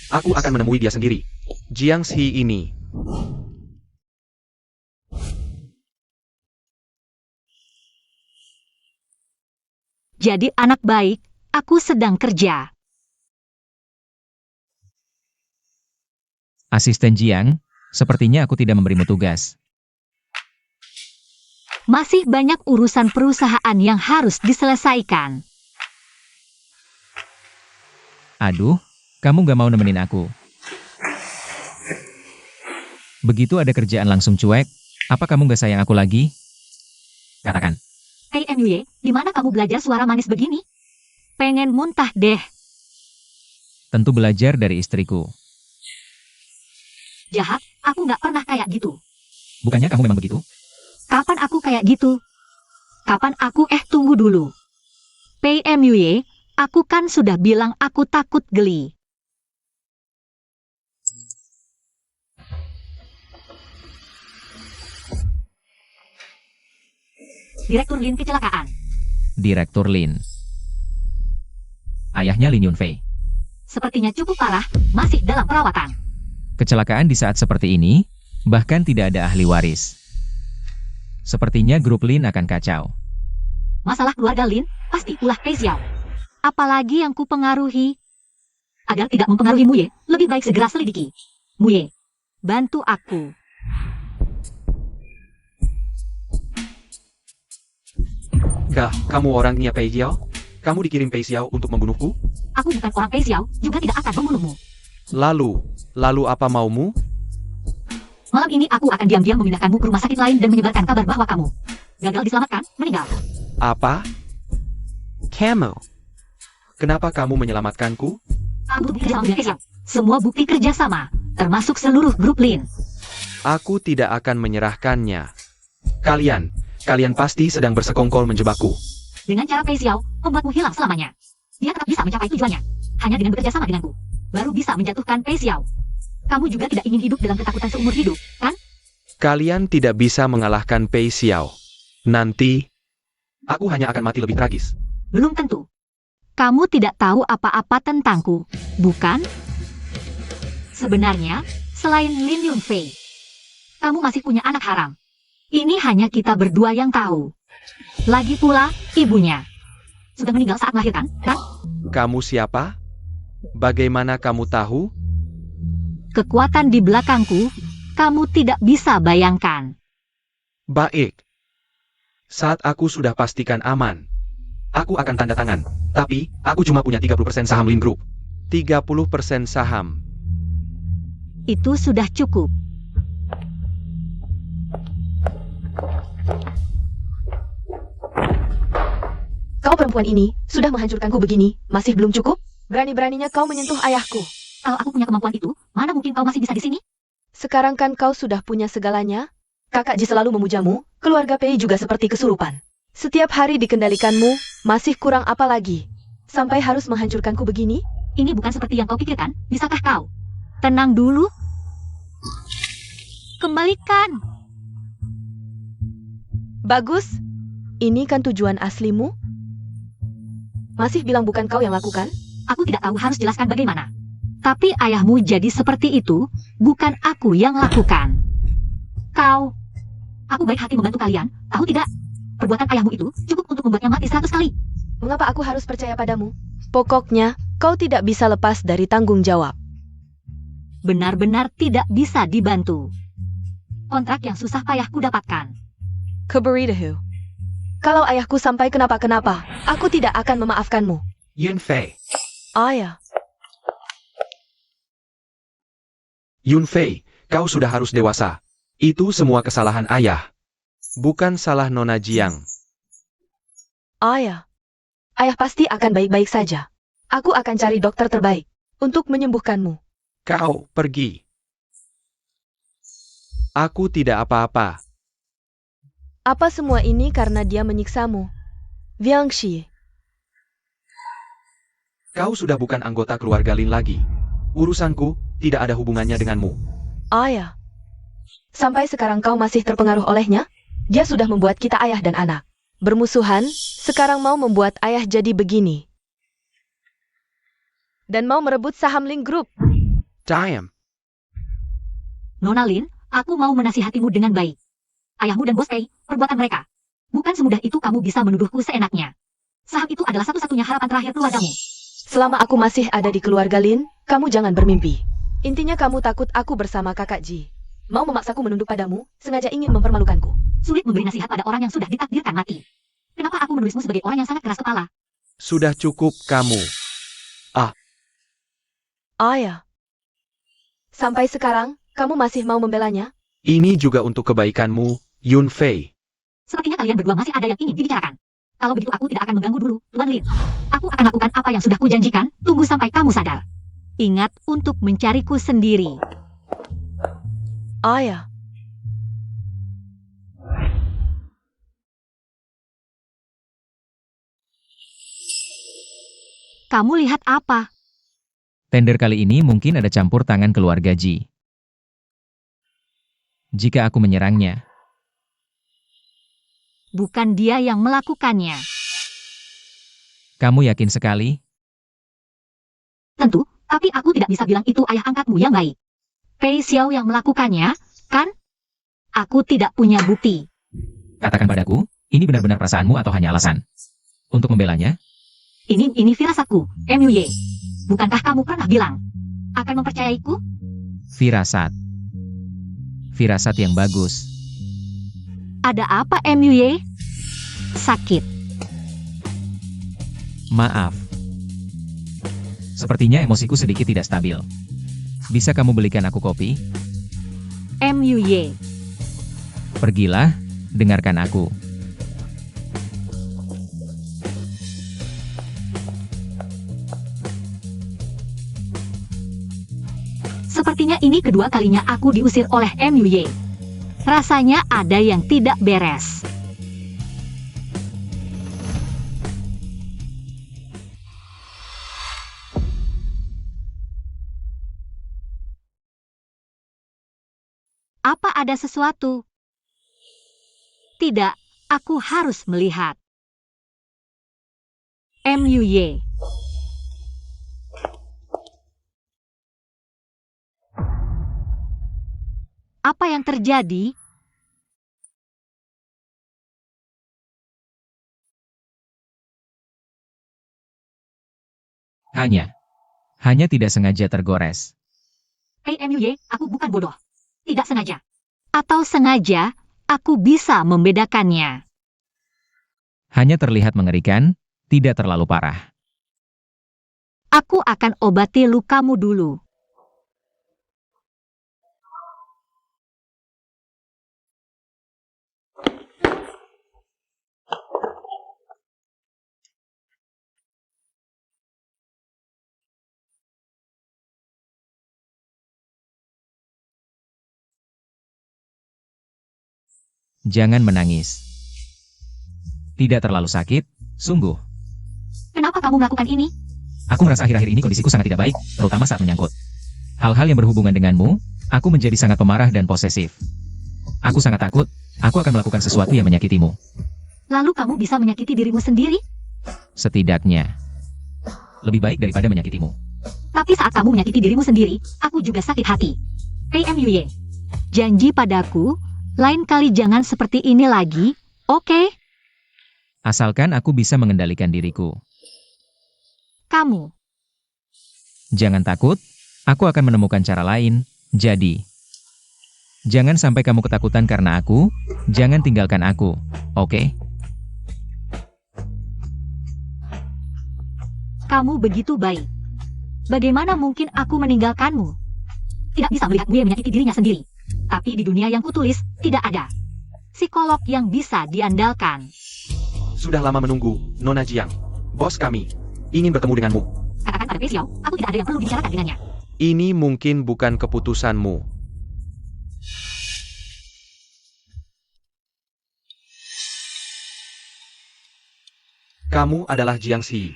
aku akan menemui dia sendiri. Jiangxi ini Jadi anak baik, aku sedang kerja. Asisten Jiang, sepertinya aku tidak memberimu tugas. Masih banyak urusan perusahaan yang harus diselesaikan. Aduh, kamu gak mau nemenin aku. Begitu ada kerjaan langsung cuek, apa kamu gak sayang aku lagi? Katakan. Hei MUY, di mana kamu belajar suara manis begini? Pengen muntah deh. Tentu belajar dari istriku. Jahat, aku nggak pernah kayak gitu. Bukannya kamu memang begitu? Kapan aku kayak gitu? Kapan aku tunggu dulu. PMUY, aku kan sudah bilang aku takut geli. Direktur Lin kecelakaan. Direktur Lin. Ayahnya Lin Yunfei. Sepertinya cukup parah, masih dalam perawatan. Kecelakaan di saat seperti ini, bahkan tidak ada ahli waris. Sepertinya grup Lin akan kacau. Masalah keluarga Lin, pasti ulah Pei Xiao. Apalagi yang kupengaruhi. Agar tidak mempengaruhi Muye, lebih baik segera selidiki. Muye, bantu aku. Kah, kamu orangnya Pei Xiao? Kamu dikirim Pei Xiao untuk membunuhku? Aku bukan orang Pei Xiao, juga tidak akan membunuhmu. Lalu apa maumu? Malam ini aku akan diam-diam memindahkanmu ke rumah sakit lain dan menyebarkan kabar bahwa kamu gagal diselamatkan, meninggal. Apa? Kamu? Kenapa kamu menyelamatkanku? Aku bukti kerjasama dengan Pei Xiao. Semua bukti kerjasama, termasuk seluruh grup Lin. Aku tidak akan menyerahkannya. Kalian pasti sedang bersekongkol menjebakku. Dengan cara Pei Xiao, membuatmu hilang selamanya. Dia tetap bisa mencapai tujuannya. Hanya dengan bekerja sama denganku, baru bisa menjatuhkan Pei Xiao. Kamu juga tidak ingin hidup dalam ketakutan seumur hidup, kan? Kalian tidak bisa mengalahkan Pei Xiao. Nanti, aku hanya akan mati lebih tragis. Belum tentu. Kamu tidak tahu apa-apa tentangku, bukan? Sebenarnya, selain Lin Yunfei, kamu masih punya anak haram. Ini hanya kita berdua yang tahu. Lagi pula, ibunya sudah meninggal saat melahirkan, kan? Kamu siapa? Bagaimana kamu tahu? Kekuatan di belakangku, kamu tidak bisa bayangkan. Baik. Saat aku sudah pastikan aman, aku akan tanda tangan. Tapi, aku cuma punya 30% saham Lin Group. 30% saham. Itu sudah cukup. Kau perempuan ini, sudah menghancurkanku begini, masih belum cukup? Berani-beraninya kau menyentuh ayahku. Kalau aku punya kemampuan itu, mana mungkin kau masih bisa di sini? Sekarang kan kau sudah punya segalanya. Kakak Ji selalu memujamu, keluarga Pei juga seperti kesurupan. Setiap hari dikendalikanmu, masih kurang apa lagi? Sampai harus menghancurkanku begini? Ini bukan seperti yang kau pikirkan, bisakah kau? Tenang dulu. Kembalikan. Bagus. Ini kan tujuan aslimu? Masih bilang bukan kau yang lakukan? Aku tidak tahu harus jelaskan bagaimana. Tapi ayahmu jadi seperti itu, bukan aku yang lakukan. Kau. Aku baik hati membantu kalian, tahu tidak? Perbuatan ayahmu itu cukup untuk membuatnya mati 100 kali. Mengapa aku harus percaya padamu? Pokoknya, kau tidak bisa lepas dari tanggung jawab. Benar-benar tidak bisa dibantu. Kontrak yang susah payah ku dapatkan. Keberidahu. Kalau ayahku sampai kenapa-kenapa, aku tidak akan memaafkanmu. Yunfei. Ayah. Yunfei, kau sudah harus dewasa. Itu semua kesalahan ayah. Bukan salah Nona Jiang. Ayah. Ayah pasti akan baik-baik saja. Aku akan cari dokter terbaik untuk menyembuhkanmu. Kau pergi. Aku tidak apa-apa. Apa semua ini karena dia menyiksamu? Viangxi. Kau sudah bukan anggota keluarga Lin lagi. Urusanku tidak ada hubungannya denganmu. Ayah. Sampai sekarang kau masih terpengaruh olehnya? Dia sudah membuat kita ayah dan anak bermusuhan, sekarang mau membuat ayah jadi begini. Dan mau merebut saham Lin Group. Diam. Nona Lin, aku mau menasihatimu dengan baik. Ayahmu dan Bos Pei, perbuatan mereka. Bukan semudah itu kamu bisa menuduhku seenaknya. Saham itu adalah satu-satunya harapan terakhir keluargamu. Selama aku masih ada di keluarga Lin, kamu jangan bermimpi. Intinya kamu takut aku bersama kakak Ji. Mau memaksaku menunduk padamu, sengaja ingin mempermalukanku. Sulit memberi nasihat pada orang yang sudah ditakdirkan mati. Kenapa aku menulismu sebagai orang yang sangat keras kepala? Sudah cukup kamu. Ya. Sampai sekarang, kamu masih mau membelanya? Ini juga untuk kebaikanmu, Yun Fei. Sepertinya kalian berdua masih ada yang ingin dibicarakan. Kalau begitu aku tidak akan mengganggu dulu, Tuan Lin. Aku akan lakukan apa yang sudah kujanjikan, tunggu sampai kamu sadar. Ingat untuk mencariku sendiri. Ya. Kamu lihat apa? Tender kali ini mungkin ada campur tangan keluarga Ji. Jika aku menyerangnya, Bukan dia yang melakukannya. kamu yakin sekali? Tentu, tapi aku tidak bisa bilang itu ayah angkatmu yang baik. Pei Xiao yang melakukannya, kan? Aku tidak punya bukti. Katakan padaku, ini benar-benar perasaanmu atau hanya alasan? Untuk membelanya? Ini firasatku, MUY. Bukankah kamu pernah bilang akan mempercayaiku? Firasat. Firasat yang bagus. Ada apa, MUY? Sakit. Maaf. Sepertinya emosiku sedikit tidak stabil. Bisa kamu belikan aku kopi? MUY. Pergilah, dengarkan aku. Sepertinya ini kedua kalinya aku diusir oleh MUY. Rasanya ada yang tidak beres. Apa ada sesuatu? Tidak, aku harus melihat. MUY. Apa yang terjadi? Hanya tidak sengaja tergores. Hei MUY, aku bukan bodoh. Tidak sengaja. Atau sengaja, aku bisa membedakannya. Hanya terlihat mengerikan, tidak terlalu parah. Aku akan obati lukamu dulu. Jangan menangis. Tidak terlalu sakit, sungguh. Kenapa kamu melakukan ini? Aku merasa akhir-akhir ini kondisiku sangat tidak baik, terutama saat menyangkut hal-hal yang berhubungan denganmu. Aku menjadi sangat pemarah dan posesif. Aku sangat takut, aku akan melakukan sesuatu yang menyakitimu. Lalu kamu bisa menyakiti dirimu sendiri? Setidaknya, lebih baik daripada menyakitimu. Tapi saat kamu menyakiti dirimu sendiri, aku juga sakit hati. Hei MUY, janji padaku, lain kali jangan seperti ini lagi, oke? Asalkan aku bisa mengendalikan diriku. Kamu, Jangan takut, aku akan menemukan cara lain. Jadi, jangan sampai kamu ketakutan karena aku, jangan tinggalkan aku, oke? kamu begitu baik. Bagaimana mungkin aku meninggalkanmu? Tidak bisa melihat gue menyakiti dirinya sendiri. Tapi di dunia yang kutulis, tidak ada psikolog yang bisa diandalkan. Sudah lama menunggu, Nona Jiang. Bos kami ingin bertemu denganmu. Katakan pada Pei Xiao, aku tidak ada yang perlu dibicarakan dengannya. Ini mungkin bukan keputusanmu. Kamu adalah Jiang Xi.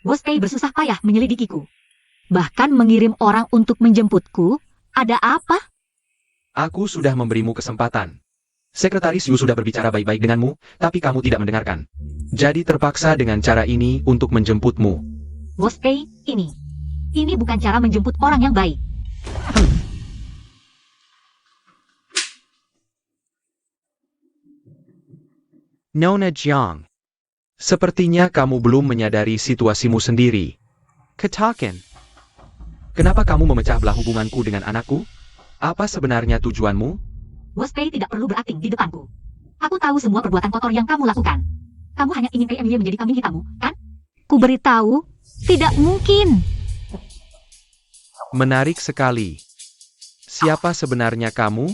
Bos Pei bersusah payah menyelidikiku. Bahkan mengirim orang untuk menjemputku. Ada apa? Aku sudah memberimu kesempatan. Sekretaris Yu sudah berbicara baik-baik denganmu, tapi kamu tidak mendengarkan. Jadi terpaksa dengan cara ini untuk menjemputmu. Bos Pei, ini bukan cara menjemput orang yang baik. Nona Jiang. Sepertinya kamu belum menyadari situasimu sendiri. Katakan. Kenapa kamu memecah belah hubunganku dengan anakku? Apa sebenarnya tujuanmu? Bos Pei tidak perlu berakting di depanku. Aku tahu semua perbuatan kotor yang kamu lakukan. Kamu hanya ingin PMY menjadi kambing hitammu, kan? Ku beritahu, tidak mungkin. Menarik sekali. Siapa sebenarnya kamu?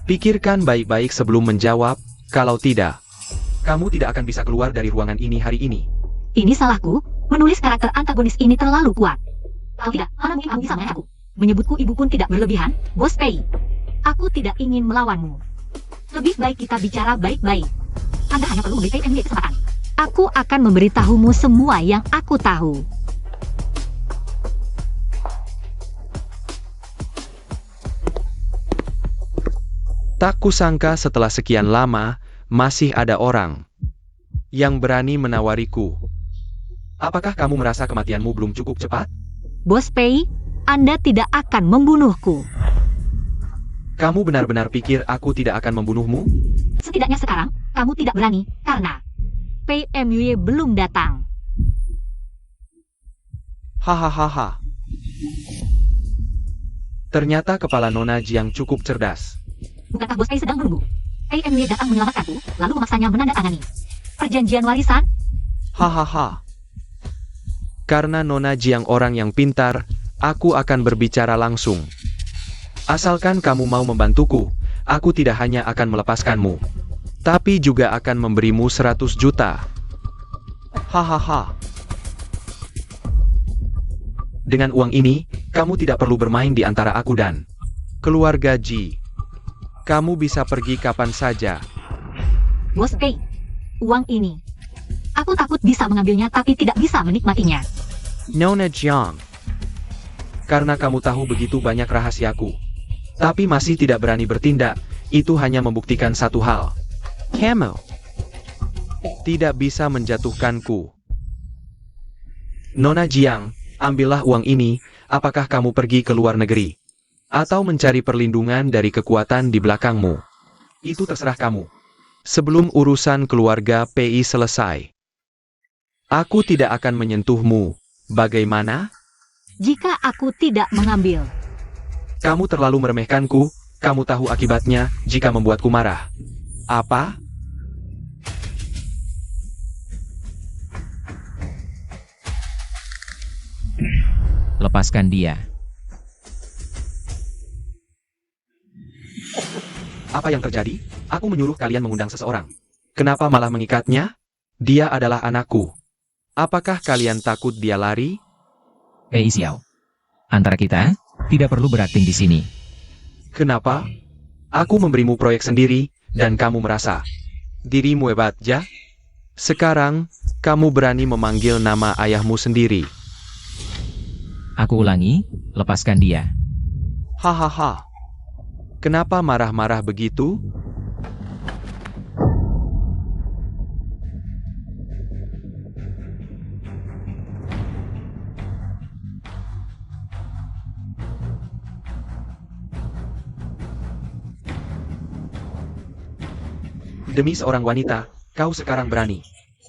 Pikirkan baik-baik sebelum menjawab, kalau tidak, kamu tidak akan bisa keluar dari ruangan ini hari ini. Ini salahku, menulis karakter antagonis ini terlalu kuat. Kalau tidak, mana mungkin kamu bisa mengenalku? Menyebutku ibu pun tidak berlebihan, Bos Pei. Aku tidak ingin melawanmu. Lebih baik kita bicara baik-baik. Anda hanya perlu memberi PMY kesempatan. Aku akan memberitahumu semua yang aku tahu. Tak kusangka setelah sekian lama, masih ada orang yang berani menawariku. Apakah kamu merasa kematianmu belum cukup cepat? Bos Pei, Anda tidak akan membunuhku. Kamu benar-benar pikir aku tidak akan membunuhmu? Setidaknya sekarang, kamu tidak berani, karena PMY belum datang. Hahaha. Ternyata kepala Nona Jiang cukup cerdas. Bukankah Bos Pei sedang menunggu? PMY datang menyelamatkanku, lalu memaksanya menandatangani perjanjian warisan? Hahaha. Karena Nona Jiang orang yang pintar, aku akan berbicara langsung. Asalkan kamu mau membantuku, aku tidak hanya akan melepaskanmu, tapi juga akan memberimu 100 juta. Hahaha. Dengan uang ini, kamu tidak perlu bermain di antara aku dan keluarga Ji. Kamu bisa pergi kapan saja. Bos Pei, uang ini. Aku takut bisa mengambilnya tapi tidak bisa menikmatinya. Nona Jiang. Karena kamu tahu begitu banyak rahasiaku, tapi masih tidak berani bertindak, itu hanya membuktikan satu hal. Kamu tidak bisa menjatuhkanku. Nona Jiang, ambillah uang ini, apakah kamu pergi ke luar negeri? Atau mencari perlindungan dari kekuatan di belakangmu? Itu terserah kamu. Sebelum urusan keluarga PI selesai, aku tidak akan menyentuhmu. Bagaimana? Jika aku tidak mengambil, Kamu terlalu meremehkanku, kamu tahu akibatnya jika membuatku marah. Apa? Lepaskan dia. Apa yang terjadi? Aku menyuruh kalian mengundang seseorang. Kenapa malah mengikatnya? Dia adalah anakku. Apakah kalian takut dia lari? Pei Xiao. Antara kita, tidak perlu berakting di sini. Kenapa? Aku memberimu proyek sendiri, dan kamu merasa dirimu hebat, ya? Sekarang, kamu berani memanggil nama ayahmu sendiri. Aku ulangi, lepaskan dia. Hahaha. Kenapa marah-marah begitu? Demi seorang wanita, kau sekarang berani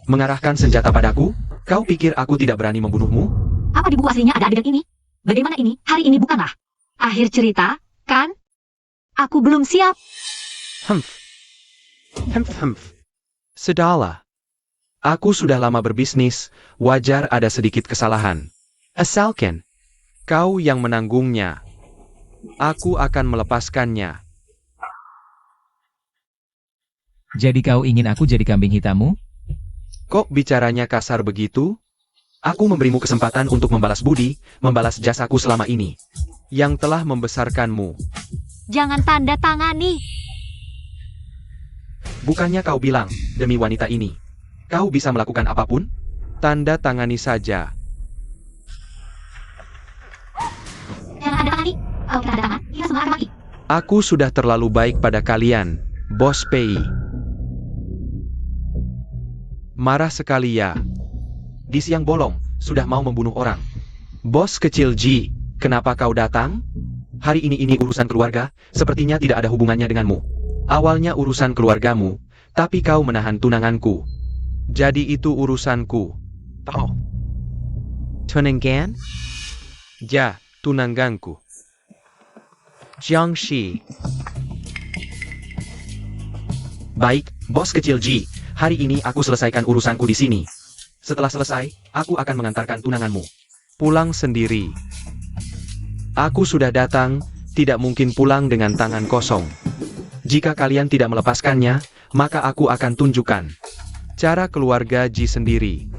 mengarahkan senjata padaku? Kau pikir aku tidak berani membunuhmu? apa di buku aslinya ada adegan ini? Bagaimana ini? Hari ini bukanlah akhir cerita, kan? Aku belum siap. Humph. Sudahlah. Aku sudah lama berbisnis, wajar ada sedikit kesalahan. Asalkan kau yang menanggungnya, aku akan melepaskannya. Jadi kau ingin aku jadi kambing hitammu? Kok bicaranya kasar begitu? Aku memberimu kesempatan untuk membalas budi, membalas jasaku selama ini, yang telah membesarkanmu. Jangan tanda tangani. Bukannya kau bilang, demi wanita ini, kau bisa melakukan apapun? Tanda tangani saja. Jangan tanda tangani. Kalau kita tanda tangan, kita semua akan mati. Aku sudah terlalu baik pada kalian, Bos Pei. Marah sekali ya. Di siang bolong, sudah mau membunuh orang. Bos kecil Ji, kenapa kau datang? Hari ini urusan keluarga, sepertinya tidak ada hubungannya denganmu. Awalnya urusan keluargamu, tapi kau menahan tunanganku. Jadi itu urusanku. Oh. Tunangan? Ya, tunanganku. Jiangxi. Baik, bos kecil Ji. Hari ini aku selesaikan urusanku di sini. Setelah selesai, aku akan mengantarkan tunanganmu pulang sendiri. Aku sudah datang, tidak mungkin pulang dengan tangan kosong. Jika kalian tidak melepaskannya, maka aku akan tunjukkan cara keluarga Ji sendiri.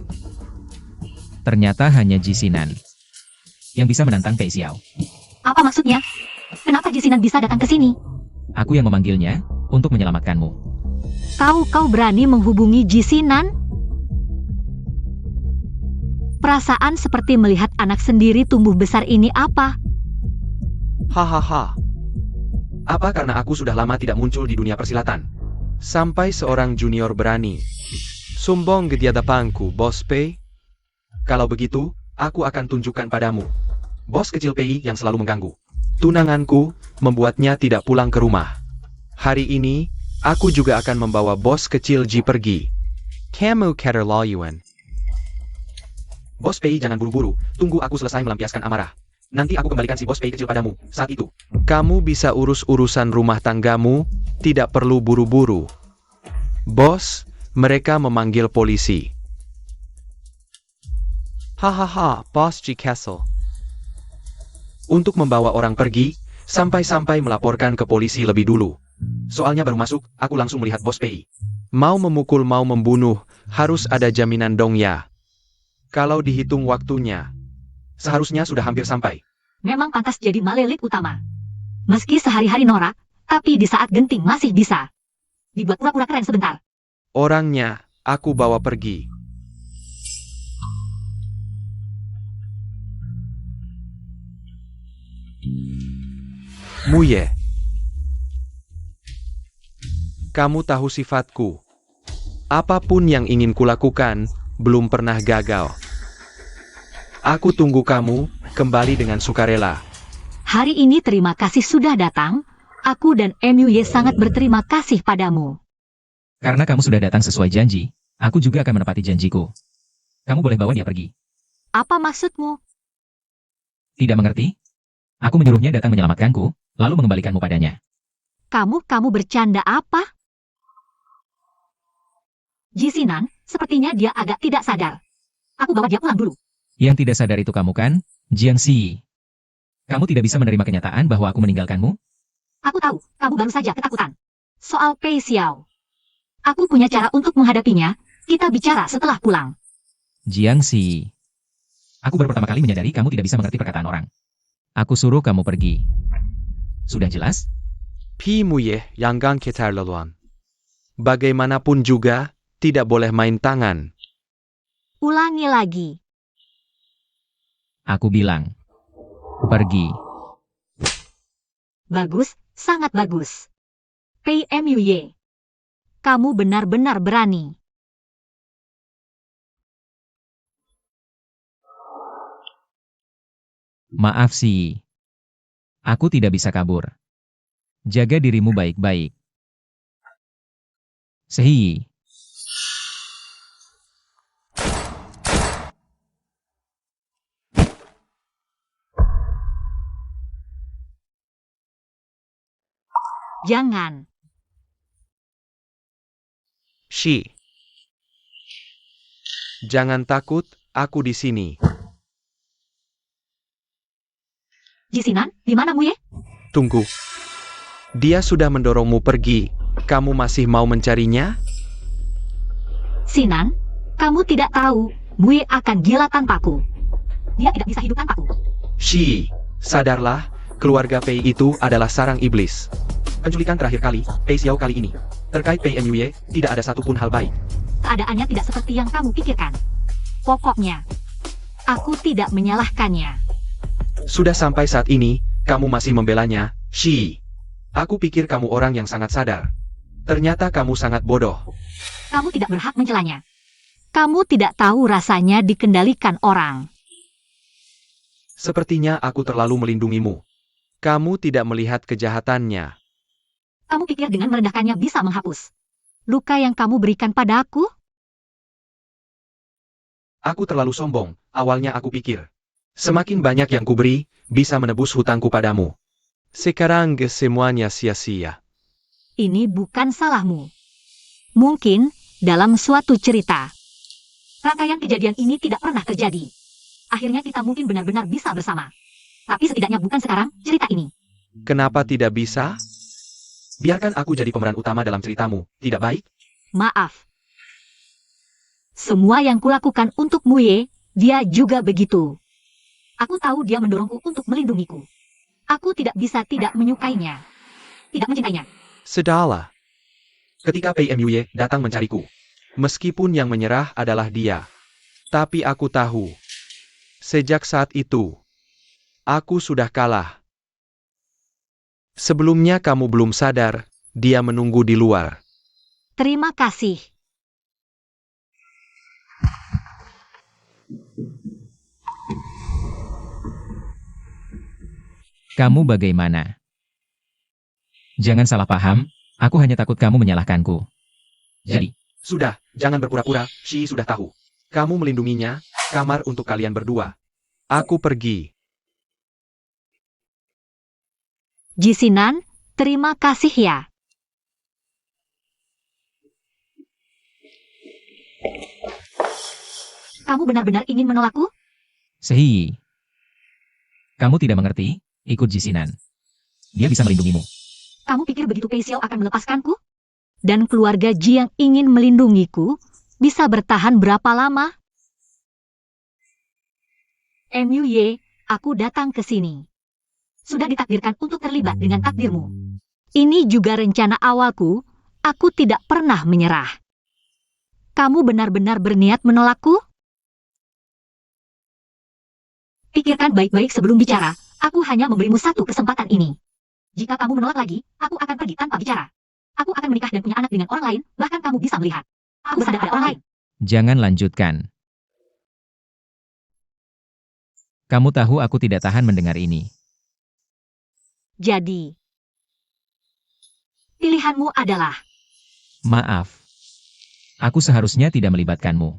Ternyata hanya Ji Sinan yang bisa menantang Pei Xiao. Apa maksudnya? Kenapa Jisinan bisa datang ke sini? Aku yang memanggilnya untuk menyelamatkanmu. Kau berani menghubungi Jisinan? Perasaan seperti melihat anak sendiri tumbuh besar ini apa? Hahaha. Apa karena aku sudah lama tidak muncul di dunia persilatan? Sampai seorang junior berani sombong di hadapanku, Bos Pei. Kalau begitu, aku akan tunjukkan padamu. Bos kecil Pei yang selalu mengganggu tunanganku, membuatnya tidak pulang ke rumah. Hari ini, aku juga akan membawa bos kecil Ji pergi. Kamu keterlaluan. Bos Pei jangan buru-buru, tunggu aku selesai melampiaskan amarah. Nanti aku kembalikan si Bos Pei kecil padamu, saat itu. Kamu bisa urus urusan rumah tanggamu, tidak perlu buru-buru. Bos, mereka memanggil polisi. Hahaha, Bos Ji Castle. Untuk membawa orang pergi, sampai-sampai melaporkan ke polisi lebih dulu. Soalnya baru masuk, aku langsung melihat Bos Pei. Mau memukul mau membunuh, harus ada jaminan dong ya. Kalau dihitung waktunya, seharusnya sudah hampir sampai. Memang pantas jadi malelit utama. Meski sehari-hari norak, tapi di saat genting masih bisa dibuat pura-pura keren sebentar. Orangnya, aku bawa pergi. Muye. Kamu tahu sifatku. Apapun yang ingin kulakukan, belum pernah gagal. Aku tunggu kamu, kembali dengan sukarela. Hari ini terima kasih sudah datang. Aku dan MUY sangat berterima kasih padamu. Karena kamu sudah datang sesuai janji, aku juga akan menepati janjiku. Kamu boleh bawa dia pergi. Apa maksudmu? Tidak mengerti? Aku menyuruhnya datang menyelamatkanku, lalu mengembalikanmu padanya. Kamu bercanda apa? Jisinan, sepertinya dia agak tidak sadar. Aku bawa dia pulang dulu. Yang tidak sadar itu kamu kan, Jiangxi? Kamu tidak bisa menerima kenyataan bahwa aku meninggalkanmu? Aku tahu, kamu baru saja ketakutan. Soal Pei Xiao. Aku punya cara untuk menghadapinya, kita bicara setelah pulang. Jiangxi. Aku baru pertama kali menyadari kamu tidak bisa mengerti perkataan orang. Aku suruh kamu pergi. Sudah jelas? Pi Muye yang gang keterlaluan. Bagaimanapun juga, tidak boleh main tangan. Ulangi lagi. Aku bilang. Pergi. Bagus, sangat bagus. Pei MUY. Kamu benar-benar berani. Maaf sih. Aku tidak bisa kabur. Jaga dirimu baik-baik. Sehi. Jangan. Shi. Jangan takut, aku di sini. Jisinan, di mana Muye? Tunggu. Dia sudah mendorongmu pergi. Kamu masih mau mencarinya? Sinan, kamu tidak tahu, Muye akan gila tanpaku. Dia tidak bisa hidup tanpaku. Shi, sadarlah, keluarga Pei itu adalah sarang iblis. Penculikan terakhir kali, Pei Xiao kali ini. Terkait Pei MUY, tidak ada satupun hal baik. Keadaannya tidak seperti yang kamu pikirkan. Pokoknya, aku tidak menyalahkannya. Sudah sampai saat ini, kamu masih membelanya, Shi. Aku pikir kamu orang yang sangat sadar. Ternyata kamu sangat bodoh. Kamu tidak berhak mencelanya. Kamu tidak tahu rasanya dikendalikan orang. Sepertinya aku terlalu melindungimu. Kamu tidak melihat kejahatannya. Kamu pikir dengan merendahkannya bisa menghapus luka yang kamu berikan pada aku? Aku terlalu sombong, awalnya aku pikir. Semakin banyak yang kuberi, bisa menebus hutangku padamu. Sekarang semuanya sia-sia. Ini bukan salahmu. Mungkin, dalam suatu cerita, rangkaian kejadian ini tidak pernah terjadi. Akhirnya kita mungkin benar-benar bisa bersama. Tapi setidaknya bukan sekarang, cerita ini. Kenapa tidak bisa? Biarkan aku jadi pemeran utama dalam ceritamu, tidak baik? Maaf. Semua yang kulakukan untuk Muye, dia juga begitu. Aku tahu dia mendorongku untuk melindungiku. Aku tidak bisa tidak menyukainya. Tidak mencintainya. Sedahlah. Ketika PMUY datang mencariku. Meskipun yang menyerah adalah dia. Tapi aku tahu. Sejak saat itu, aku sudah kalah. Sebelumnya kamu belum sadar, dia menunggu di luar. Terima kasih. Kamu bagaimana? Jangan salah paham, aku hanya takut kamu menyalahkanku. Jadi, Sudah, jangan berpura-pura, Shi sudah tahu. Kamu melindunginya, kamar untuk kalian berdua. Aku pergi. Jisinan, terima kasih ya. Kamu benar-benar ingin menolakku? Sehi. Kamu tidak mengerti? Ikut Jisinan. Dia bisa melindungimu. Kamu pikir begitu Pei Xiao akan melepaskanku? Dan keluarga Ji yang ingin melindungiku bisa bertahan berapa lama? MUY, aku datang ke sini. Sudah ditakdirkan untuk terlibat dengan takdirmu. Ini juga rencana awalku, aku tidak pernah menyerah. Kamu benar-benar berniat menolakku? Pikirkan baik-baik sebelum bicara, aku hanya memberimu satu kesempatan ini. Jika kamu menolak lagi, aku akan pergi tanpa bicara. Aku akan menikah dan punya anak dengan orang lain, bahkan kamu bisa melihat. Aku sadar ada orang lain. Jangan lanjutkan. Kamu tahu aku tidak tahan mendengar ini. Jadi, pilihanmu adalah, Maaf. Aku seharusnya tidak melibatkanmu.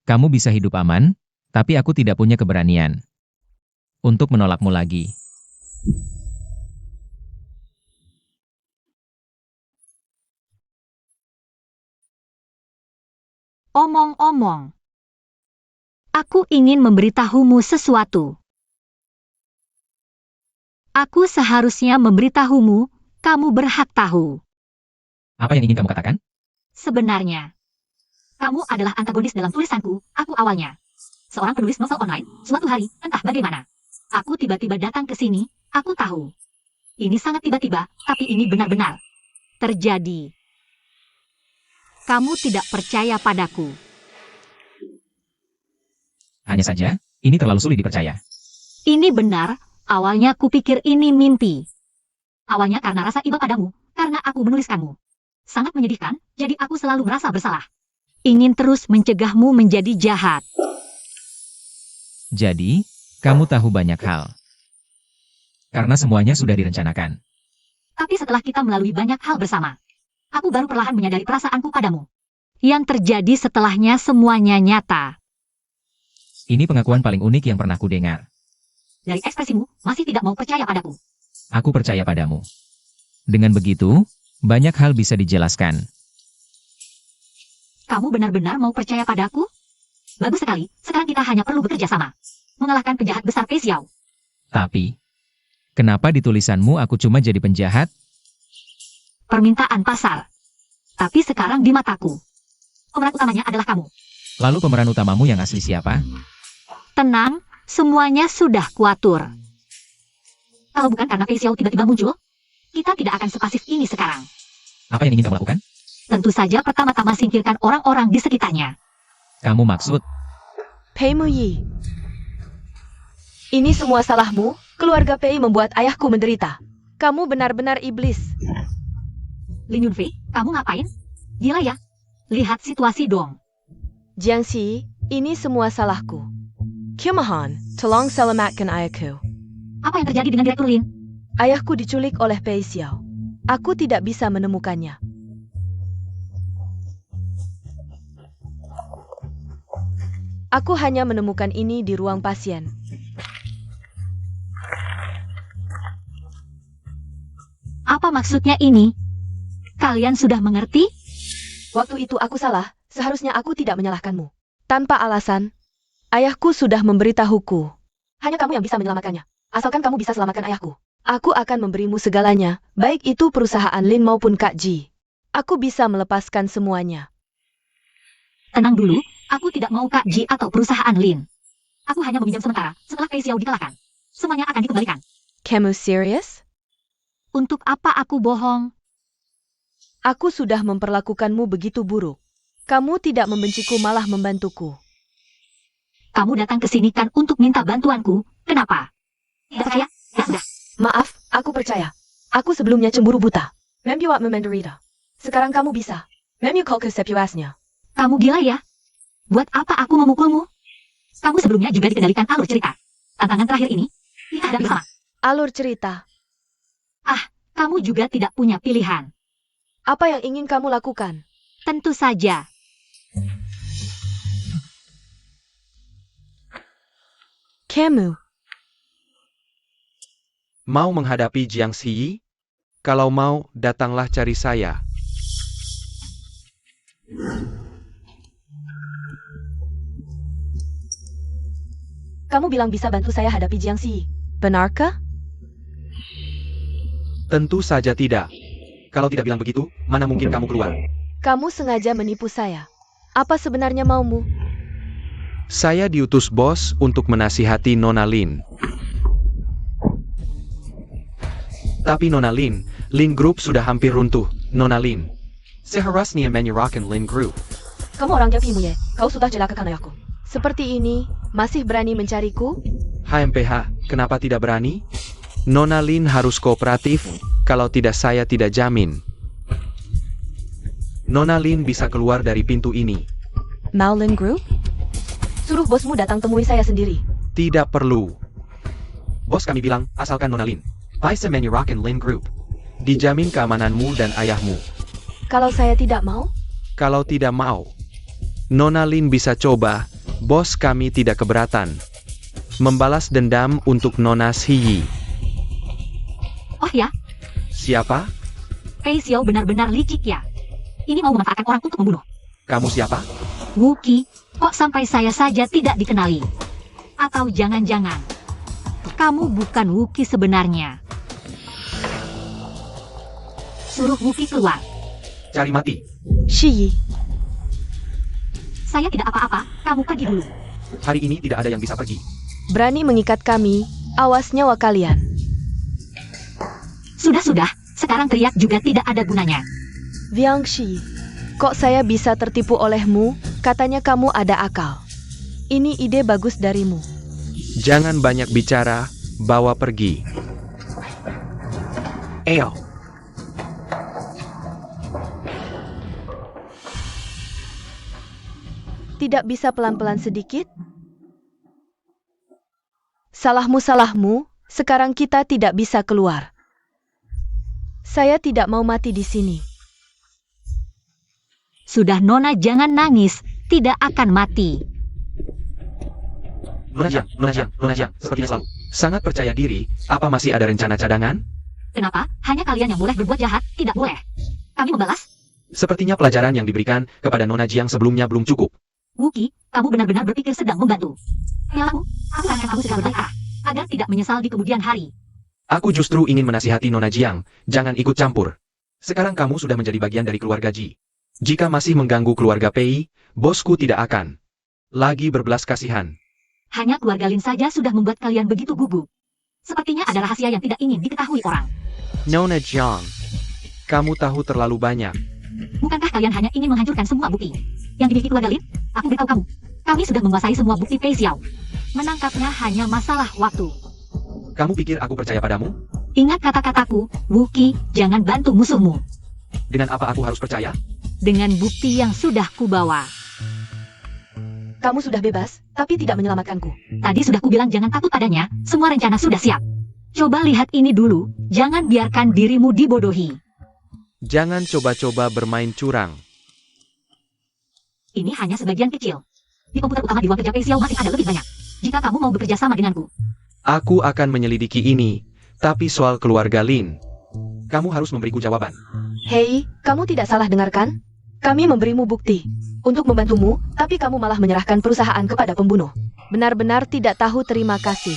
Kamu bisa hidup aman, tapi aku tidak punya keberanian untuk menolakmu lagi. omong-omong. Aku ingin memberitahumu sesuatu. Aku seharusnya memberitahumu, kamu berhak tahu. Apa yang ingin kamu katakan? Sebenarnya, kamu adalah antagonis dalam tulisanku, aku awalnya. Seorang penulis novel online, suatu hari, entah bagaimana. Aku tiba-tiba datang ke sini, aku tahu. Ini sangat tiba-tiba, tapi ini benar-benar terjadi. Kamu tidak percaya padaku. Hanya saja, ini terlalu sulit dipercaya. Ini benar, awalnya kupikir ini mimpi. Awalnya karena rasa iba padamu, karena aku menuliskanmu. Sangat menyedihkan, jadi aku selalu merasa bersalah. Ingin terus mencegahmu menjadi jahat. Jadi, kamu tahu banyak hal. Karena semuanya sudah direncanakan. Tapi setelah kita melalui banyak hal bersama, aku baru perlahan menyadari perasaanku padamu. Yang terjadi setelahnya semuanya nyata. Ini pengakuan paling unik yang pernah kudengar. Dari ekspresimu, masih tidak mau percaya padaku. Aku percaya padamu. Dengan begitu, banyak hal bisa dijelaskan. Kamu benar-benar mau percaya padaku? Bagus sekali, sekarang kita hanya perlu bekerja sama. Mengalahkan penjahat besar Pei Xiao. Tapi, kenapa di tulisanmu aku cuma jadi penjahat? Permintaan pasar. Tapi sekarang di mataku, pemeran utamanya adalah kamu. Lalu pemeran utamamu yang asli siapa? Tenang, semuanya sudah kuatur. Kalau bukan karena Pei Xiao tiba-tiba muncul, kita tidak akan sepasif ini sekarang. Apa yang ingin kamu lakukan? Tentu saja pertama-tama singkirkan orang-orang di sekitarnya. Kamu maksud, Pei Muyi. Ini semua salahmu, keluarga Pei membuat ayahku menderita. Kamu benar-benar iblis. Lin Yunfei, kamu ngapain? Gila ya? Lihat situasi dong. Jiangxi, ini semua salahku. Kumahan, tolong selamatkan ayahku. Apa yang terjadi dengan Direktur Lin? Ayahku diculik oleh Pei Xiao. Aku tidak bisa menemukannya. Aku hanya menemukan ini di ruang pasien. Apa maksudnya ini? Kalian sudah mengerti? Waktu itu aku salah, seharusnya aku tidak menyalahkanmu. Tanpa alasan, ayahku sudah memberitahuku. Hanya kamu yang bisa menyelamatkannya. Asalkan kamu bisa selamatkan ayahku. Aku akan memberimu segalanya, baik itu perusahaan Lin maupun Kak Ji. Aku bisa melepaskan semuanya. Tenang dulu, aku tidak mau Kak Ji atau perusahaan Lin. Aku hanya meminjam sementara, setelah Pei Xiao dikalahkan. Semuanya akan dikembalikan. Kamu serius? Untuk apa aku bohong? Aku sudah memperlakukanmu begitu buruk. Kamu tidak membenciku, malah membantuku. Kamu datang ke sini kan untuk minta bantuanku, kenapa? Tidak percaya? Ya sudah. Maaf, aku percaya. Aku sebelumnya cemburu buta. Membuat memenderita. Sekarang kamu bisa. Memukul kesepuasnya. Kamu gila ya? Buat apa aku memukulmu? Kamu sebelumnya juga dikendalikan alur cerita. Tantangan terakhir ini, kita hadapi bersama. Alur cerita. Kamu juga tidak punya pilihan. Apa yang ingin kamu lakukan? Tentu saja. Kamu. Mau menghadapi Jiang Ziyi? Kalau mau, datanglah cari saya. Kamu bilang bisa bantu saya hadapi Jiang Ziyi. Benarkah? Tentu saja tidak. Kalau tidak bilang begitu, mana mungkin kamu keluar? Kamu sengaja menipu saya. Apa sebenarnya maumu? Saya diutus bos untuk menasihati Nona Lin. Tapi Nona Lin, Lin Group sudah hampir runtuh. Nona Lin, seharusnya menyerahkan Lin Group. Kamu orang Yapimu ya? Kau sudah celakakan ayahku. Seperti ini, masih berani mencariku? HMPH, kenapa tidak berani? Nona Lin harus kooperatif, kalau tidak saya tidak jamin. Nona Lin bisa keluar dari pintu ini. Maolin Group? Suruh bosmu datang temui saya sendiri. Tidak perlu. Bos kami bilang, asalkan Nona Lin bisa menyerahkan Lin Group. Dijamin keamananmu dan ayahmu. Kalau saya tidak mau? Kalau tidak mau, Nona Lin bisa coba, bos kami tidak keberatan. Membalas dendam untuk Nona Ziyi. Oh ya, Siapa? Pei Xiao benar-benar licik ya. Ini mau memanfaatkan orang untuk membunuh. Kamu siapa? Wuki, kok sampai saya saja tidak dikenali? Atau jangan-jangan, kamu bukan Wuki sebenarnya? Suruh Wuki keluar. Cari mati. Shiyi. Saya tidak apa-apa, kamu pergi dulu. Hari ini tidak ada yang bisa pergi. Berani mengikat kami, awas nyawa kalian. Sudah-sudah, sekarang teriak juga tidak ada gunanya. Viangshi, kok saya bisa tertipu olehmu? Katanya kamu ada akal. Ini ide bagus darimu. Jangan banyak bicara, bawa pergi. Eyo. Tidak bisa pelan-pelan sedikit? Salahmu, sekarang kita tidak bisa keluar. Saya tidak mau mati di sini. Sudah Nona jangan nangis, tidak akan mati. Nona Jiang, sepertinya selalu sangat percaya diri, apa masih ada rencana cadangan? Kenapa? Hanya kalian yang boleh berbuat jahat, tidak boleh. Kami membalas? Sepertinya pelajaran yang diberikan kepada Nona Jiang sebelumnya belum cukup. Wuki, kamu benar-benar berpikir sedang membantu. Melaku, aku akan kamu segera berbaik agar tidak menyesal di kemudian hari. Aku justru ingin menasihati Nona Jiang, jangan ikut campur. Sekarang kamu sudah menjadi bagian dari keluarga Ji. Jika masih mengganggu keluarga Pei, bosku tidak akan lagi berbelas kasihan. Hanya keluarga Lin saja sudah membuat kalian begitu gugup. Sepertinya ada rahasia yang tidak ingin diketahui orang. Nona Jiang, kamu tahu terlalu banyak. Bukankah kalian hanya ingin menghancurkan semua bukti yang dimiliki keluarga Lin? Aku beritahu kamu, kami sudah menguasai semua bukti Pei Xiao. Menangkapnya hanya masalah waktu. Kamu pikir aku percaya padamu? Ingat kata-kataku, Wuki, jangan bantu musuhmu. Dengan apa aku harus percaya? Dengan bukti yang sudah kubawa. Kamu sudah bebas, tapi tidak menyelamatkanku. Tadi sudah kubilang jangan takut padanya, semua rencana sudah siap. Coba lihat ini dulu, jangan biarkan dirimu dibodohi. Jangan coba-coba bermain curang. Ini hanya sebagian kecil. Di komputer utama di ruang kerja Pei Xiao masih ada lebih banyak. Jika kamu mau bekerja sama denganku, Aku akan menyelidiki ini, tapi soal keluarga Lin, kamu harus memberiku jawaban. Hei, kamu tidak salah dengarkan? Kami memberimu bukti untuk membantumu, tapi kamu malah menyerahkan perusahaan kepada pembunuh. Benar-benar tidak tahu terima kasih.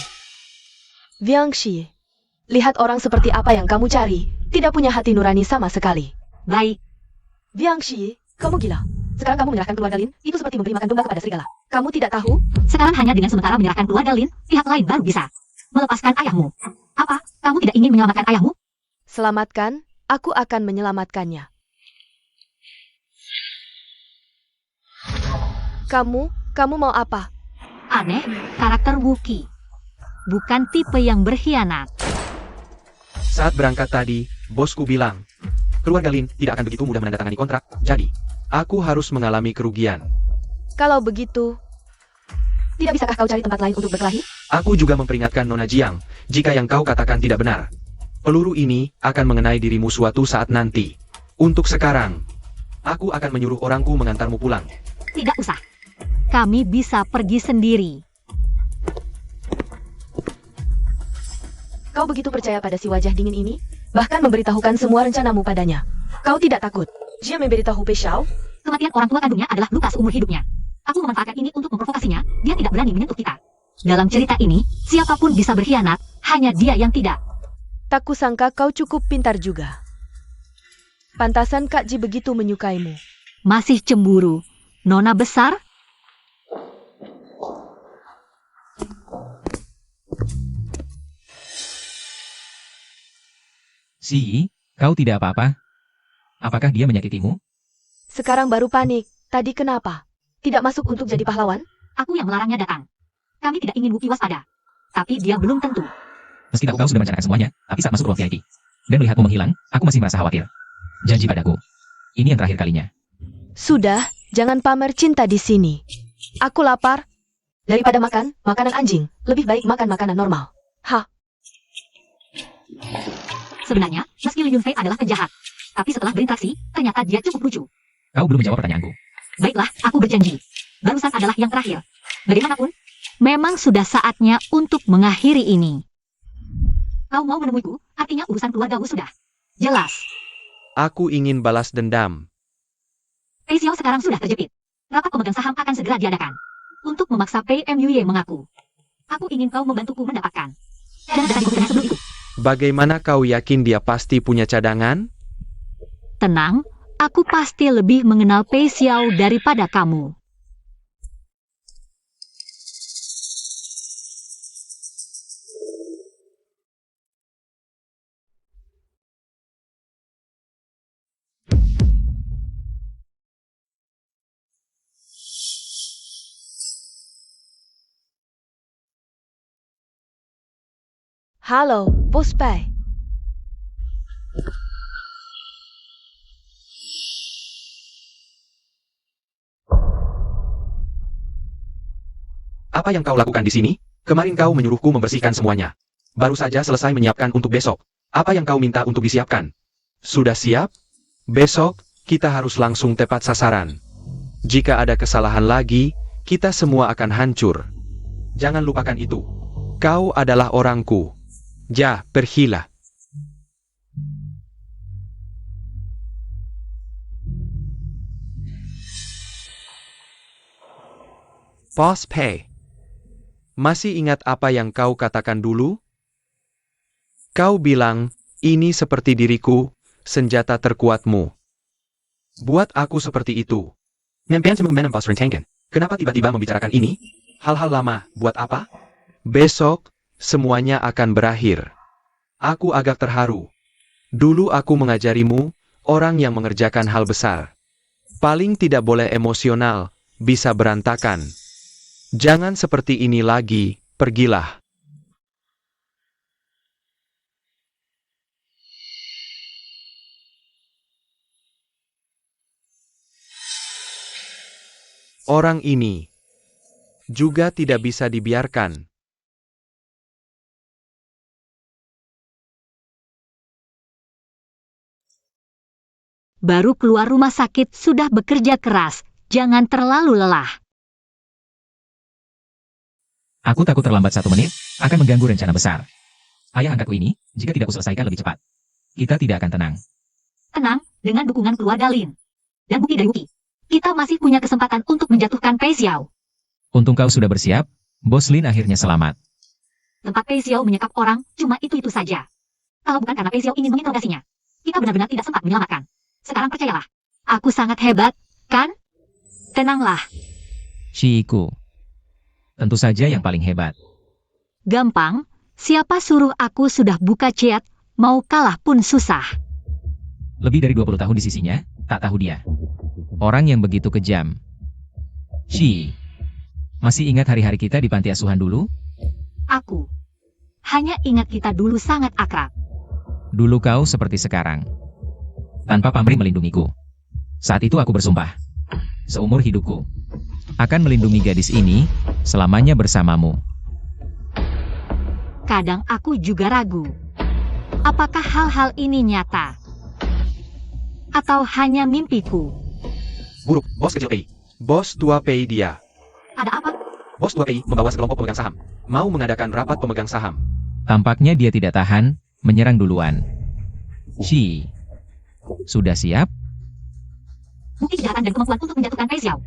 Viangxi, lihat orang seperti apa yang kamu cari, tidak punya hati nurani sama sekali. baik. Viangxi, kamu gila. Sekarang kamu menyerahkan keluarga Lin, itu seperti memberi makan domba kepada serigala. Kamu tidak tahu? Sekarang hanya dengan sementara menyerahkan keluarga Lin, pihak lain baru bisa melepaskan ayahmu. Apa? Kamu tidak ingin menyelamatkan ayahmu? Selamatkan, aku akan menyelamatkannya. Kamu mau apa? Aneh, karakter Wookie. Bukan tipe yang berkhianat. Saat berangkat tadi, bosku bilang, keluarga Lin tidak akan begitu mudah menandatangani kontrak, jadi aku harus mengalami kerugian. Kalau begitu, tidak bisakah kau cari tempat lain untuk berkelahi? Aku juga memperingatkan Nona Jiang, jika yang kau katakan tidak benar. Peluru ini akan mengenai dirimu suatu saat nanti. Untuk sekarang, aku akan menyuruh orangku mengantarmu pulang. Tidak usah. Kami bisa pergi sendiri. Kau begitu percaya pada si wajah dingin ini? Bahkan memberitahukan semua rencanamu padanya. Kau tidak takut? Dia memberitahu Pei Xiao? Kematian orang tua kandungnya adalah luka seumur hidupnya. Aku memanfaatkan ini untuk memprovokasinya, dia tidak berani menyentuh kita. Dalam cerita ini, siapapun bisa berkhianat, hanya dia yang tidak. Tak kusangka kau cukup pintar juga. Pantasan Kak Ji begitu menyukaimu. Masih cemburu. Nona besar? Si, kau tidak apa-apa? Apakah dia menyakitimu? Sekarang baru panik. Tadi kenapa? Tidak masuk untuk jadi pahlawan? Aku yang melarangnya datang. Kami tidak ingin Wookie waspada. Tapi dia belum tentu. Meski tahu kau sudah merencanakan semuanya, tapi saat masuk ruang VIP dan melihatmu menghilang, aku masih merasa khawatir. Janji padaku, ini yang terakhir kalinya. Sudah, jangan pamer cinta di sini. Aku lapar. Daripada makan makanan anjing, lebih baik makan makanan normal. Sebenarnya, meski Liu Yunfei adalah penjahat. Tapi setelah berinteraksi, ternyata dia cukup lucu. Kau belum menjawab pertanyaanku. Baiklah, aku berjanji. Barusan adalah yang terakhir. Bagaimanapun, memang sudah saatnya untuk mengakhiri ini. Kau mau menemuiku, artinya urusan keluargamu sudah jelas. Aku ingin balas dendam. Pei Xiao sekarang sudah terjepit. Rapat pemegang saham akan segera diadakan. Untuk memaksa Pei Muye mengaku. Aku ingin kau membantuku mendapatkan. Dan ada dibuktikan sebelum itu. Bagaimana kau yakin dia pasti punya cadangan? Tenang, aku pasti lebih mengenal Pei Xiao daripada kamu. Halo, Bos Pai. Apa yang kau lakukan di sini? Kemarin kau menyuruhku membersihkan semuanya. Baru saja selesai menyiapkan untuk besok. Apa yang kau minta untuk disiapkan? Sudah siap? Besok, kita harus langsung tepat sasaran. Jika ada kesalahan lagi, kita semua akan hancur. Jangan lupakan itu. Kau adalah orangku. Ja, pergilah. Boss Pei. Masih ingat apa yang kau katakan dulu? Kau bilang, ini seperti diriku, senjata terkuatmu. Buat aku seperti itu. Kenapa tiba-tiba membicarakan ini? Hal-hal lama, buat apa? Besok, semuanya akan berakhir. Aku agak terharu. Dulu aku mengajarimu, orang yang mengerjakan hal besar. Paling tidak boleh emosional, bisa berantakan. Jangan seperti ini lagi, pergilah. Orang ini juga tidak bisa dibiarkan. Baru keluar rumah sakit sudah bekerja keras, jangan terlalu lelah. Aku takut terlambat 1 menit, akan mengganggu rencana besar. Ayah angkatku ini, jika tidak kuselesaikan lebih cepat, kita tidak akan tenang. Tenang, dengan dukungan keluarga Lin. Dan bukti dari Wuki. Kita masih punya kesempatan untuk menjatuhkan Pei Xiao. Untung kau sudah bersiap, Bos Lin akhirnya selamat. Tempat Pei Xiao menyekap orang, cuma itu-itu saja. Kalau bukan karena Pei Xiao ingin menginterogasinya, kita benar-benar tidak sempat menyelamatkan. Sekarang percayalah, aku sangat hebat, kan? Tenanglah. Shiku. Tentu saja yang paling hebat. Gampang, siapa suruh aku sudah buka chat, mau kalah pun susah. Lebih dari 20 tahun di sisinya, tak tahu dia. Orang yang begitu kejam. Shi. Masih ingat hari-hari kita di panti asuhan dulu? Aku hanya ingat kita dulu sangat akrab. Dulu kau seperti sekarang. Tanpa pamrih melindungiku. Saat itu aku bersumpah. Seumur hidupku. Akan melindungi gadis ini, selamanya bersamamu. Kadang aku juga ragu. Apakah hal-hal ini nyata? Atau hanya mimpiku? Buruk, bos kecil Pei. Bos tua Pei dia. Ada apa? Bos tua Pei membawa sekelompok pemegang saham. Mau mengadakan rapat pemegang saham. Tampaknya dia tidak tahan, menyerang duluan. Shi. Sudah siap? Bukti kejahatan dan kemampuan untuk menjatuhkan Pei Xiao.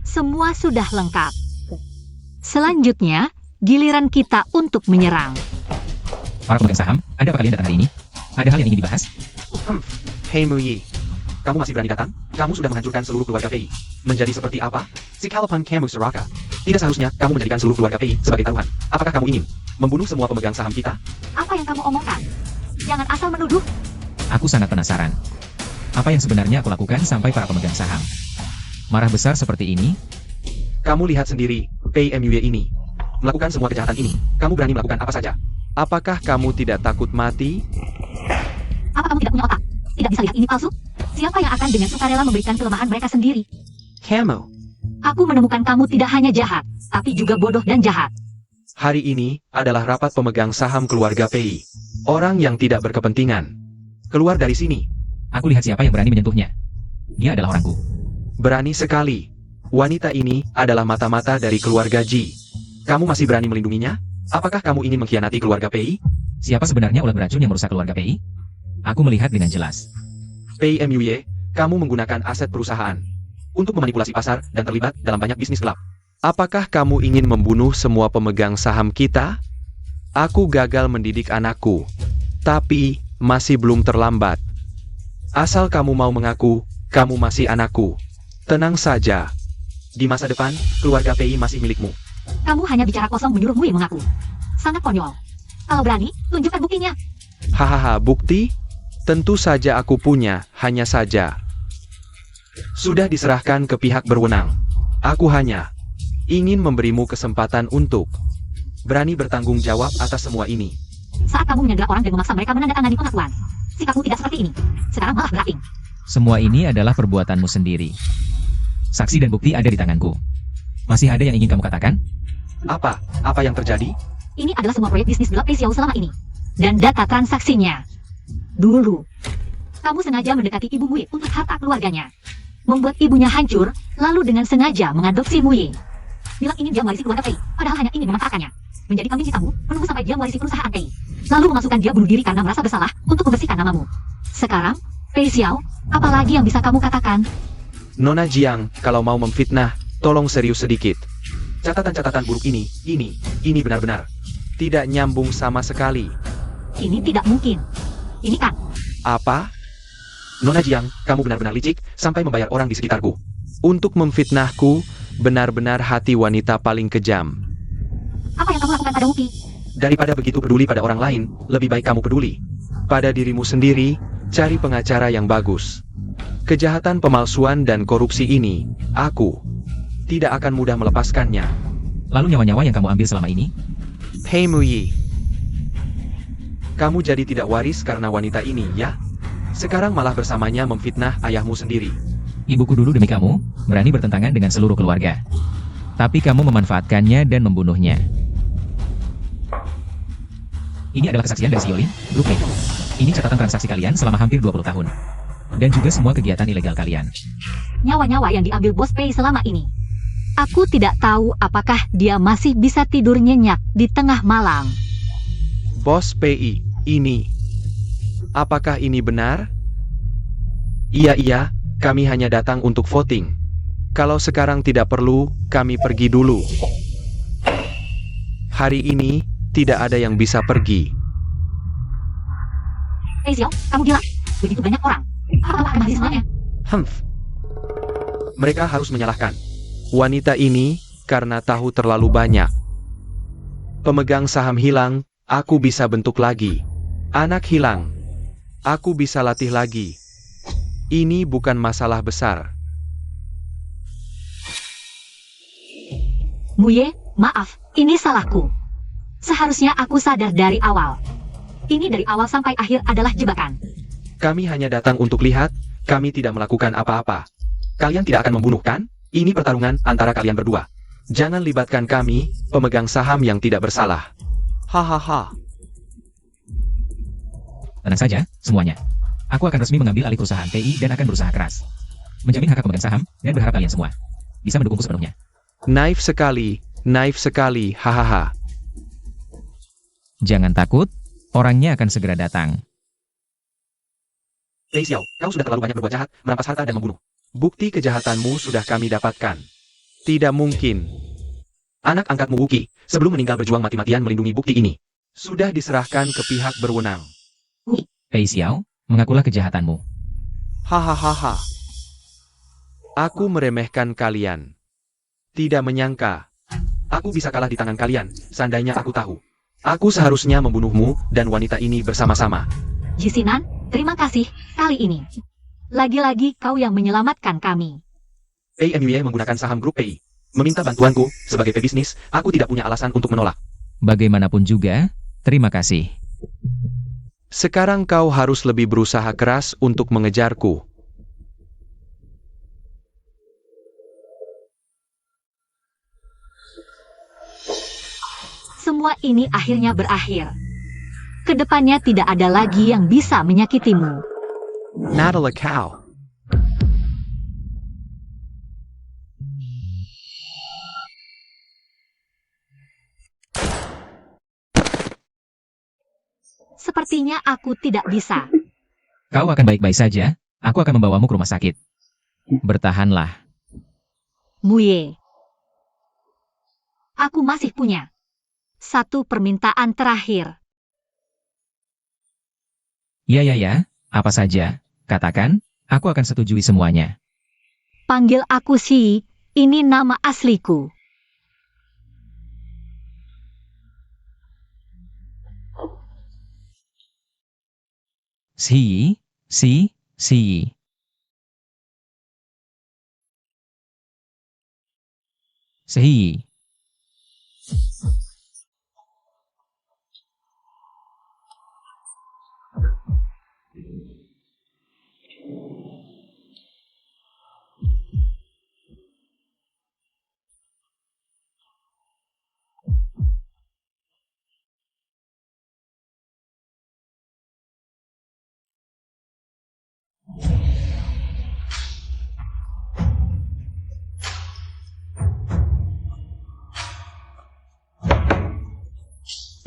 Semua sudah lengkap. Selanjutnya, giliran kita untuk menyerang. Para pemegang saham, ada apa kalian datang hari ini? Ada hal yang ingin dibahas? Hei Muyi. Kamu masih berani datang? Kamu sudah menghancurkan seluruh keluarga Pei. Menjadi seperti apa? Si Kalapan kamu Seraka. Tidak seharusnya kamu menjadikan seluruh keluarga Pei sebagai taruhan. Apakah kamu ingin membunuh semua pemegang saham kita? Apa yang kamu omongkan? Jangan asal menuduh. Aku sangat penasaran. Apa yang sebenarnya aku lakukan sampai para pemegang saham marah besar seperti ini? Kamu lihat sendiri, Pei Muyi ini. Melakukan semua kejahatan ini, kamu berani melakukan apa saja. Apakah kamu tidak takut mati? Apa kamu tidak punya otak? Tidak bisa lihat ini palsu? Siapa yang akan dengan sukarela memberikan kelemahan mereka sendiri? Kamu. Aku menemukan kamu tidak hanya jahat, tapi juga bodoh dan jahat. Hari ini adalah rapat pemegang saham keluarga Pei. Orang yang tidak berkepentingan. Keluar dari sini. Aku lihat siapa yang berani menyentuhnya. Dia adalah orangku. Berani sekali. Wanita ini adalah mata-mata dari keluarga Ji. Kamu masih berani melindunginya? Apakah kamu ingin mengkhianati keluarga Pei? Siapa sebenarnya ulat beracun yang merusak keluarga Pei? Aku melihat dengan jelas. Pei Muyi, kamu menggunakan aset perusahaan untuk memanipulasi pasar dan terlibat dalam banyak bisnis gelap. Apakah kamu ingin membunuh semua pemegang saham kita? Aku gagal mendidik anakku, tapi masih belum terlambat. Asal kamu mau mengaku, kamu masih anakku. Tenang saja. Di masa depan, keluarga Pei masih milikmu. Kamu hanya bicara kosong menyuruh Mui mengaku. Sangat konyol. Kalau berani, tunjukkan buktinya. Hahaha, bukti? Tentu saja aku punya, hanya saja. Sudah diserahkan ke pihak berwenang. Aku hanya ingin memberimu kesempatan untuk berani bertanggung jawab atas semua ini. Saat kamu menyandera orang dan memaksa mereka menandatangani pengakuan, sikapmu tidak seperti ini. Sekarang malah berating. Semua ini adalah perbuatanmu sendiri. Saksi dan bukti ada di tanganku. Masih ada yang ingin kamu katakan? Apa? Apa yang terjadi? Ini adalah semua proyek bisnis gelap Pei Xiao selama ini. Dan data transaksinya. Dulu, kamu sengaja mendekati ibu Mui untuk harta keluarganya. Membuat ibunya hancur, lalu dengan sengaja mengadopsi Mui. Bilang ingin dia mewarisi keluarga Pei, padahal hanya ingin memanfaatkannya. Menjadi kambing hitammu, menunggu sampai dia mewarisi perusahaan Pei. Lalu memasukkan dia bunuh diri karena merasa bersalah untuk membersihkan namamu. Sekarang, Pei Xiao, apalagi yang bisa kamu katakan? Nona Jiang, kalau mau memfitnah, tolong serius sedikit. Catatan-catatan buruk ini benar-benar tidak nyambung sama sekali. Ini tidak mungkin. Ini kan. Apa? Nona Jiang, kamu benar-benar licik sampai membayar orang di sekitarku. Untuk memfitnahku, benar-benar hati wanita paling kejam. Apa yang kamu lakukan pada Wuki? Daripada begitu peduli pada orang lain, lebih baik kamu peduli pada dirimu sendiri. Cari pengacara yang bagus. Kejahatan pemalsuan dan korupsi ini, aku tidak akan mudah melepaskannya. Lalu nyawa-nyawa yang kamu ambil selama ini? Hei Muyi, kamu jadi tidak waris karena wanita ini, ya? Sekarang malah bersamanya memfitnah ayahmu sendiri. Ibuku dulu demi kamu, berani bertentangan dengan seluruh keluarga. Tapi kamu memanfaatkannya dan membunuhnya. Ini adalah kesaksian dari Xiaolin, Brooklyn. Ini catatan transaksi kalian selama hampir 20 tahun. Dan juga semua kegiatan ilegal kalian. Nyawa-nyawa yang diambil Bos Pei selama ini. Aku tidak tahu apakah dia masih bisa tidur nyenyak di tengah malam. Bos PI, ini. Apakah ini benar? Iya, kami hanya datang untuk voting. Kalau sekarang tidak perlu, kami pergi dulu. Hari ini, tidak ada yang bisa pergi. Xiao, kamu gila? Begitu banyak orang. Apa masih semuanya? Mereka harus menyalahkan wanita ini karena tahu terlalu banyak. Pemegang saham hilang, aku bisa bentuk lagi. Anak hilang, aku bisa latih lagi. Ini bukan masalah besar. Muye, maaf, ini salahku. Seharusnya aku sadar dari awal. Ini dari awal sampai akhir adalah jebakan. Kami hanya datang untuk lihat, kami tidak melakukan apa-apa. Kalian tidak akan membunuh, kan? Ini pertarungan antara kalian berdua. Jangan libatkan kami, pemegang saham yang tidak bersalah. Hahaha. Tenang saja, semuanya. Aku akan resmi mengambil alih perusahaan PI dan akan berusaha keras. Menjamin hak pemegang saham, dan berharap kalian semua bisa mendukungku sepenuhnya. Naif sekali, hahaha. Jangan takut, orangnya akan segera datang. Xiao, kau sudah terlalu banyak berbuat jahat, merampas harta dan membunuh. Bukti kejahatanmu sudah kami dapatkan. Tidak mungkin. Anak angkatmu Wuki, sebelum meninggal berjuang mati-matian melindungi bukti ini. Sudah diserahkan ke pihak berwenang. Xiao, mengakulah kejahatanmu. Hahaha. Aku meremehkan kalian. Tidak menyangka. Aku bisa kalah di tangan kalian, seandainya aku tahu. Aku seharusnya membunuhmu dan wanita ini bersama-sama. Jisinan, terima kasih, kali ini. Lagi-lagi kau yang menyelamatkan kami. AMUY menggunakan saham grup PI. Meminta bantuanku, sebagai pebisnis, aku tidak punya alasan untuk menolak. Bagaimanapun juga, terima kasih. Sekarang kau harus lebih berusaha keras untuk mengejarku. Semua ini akhirnya berakhir. Kedepannya tidak ada lagi yang bisa menyakitimu. Natalie Cow. Sepertinya aku tidak bisa. Kau akan baik-baik saja, aku akan membawamu ke rumah sakit. Bertahanlah. Muye. Aku masih punya satu permintaan terakhir. Ya, apa saja, katakan, aku akan setujui semuanya. Panggil aku Si, ini nama asliku. Si. Si.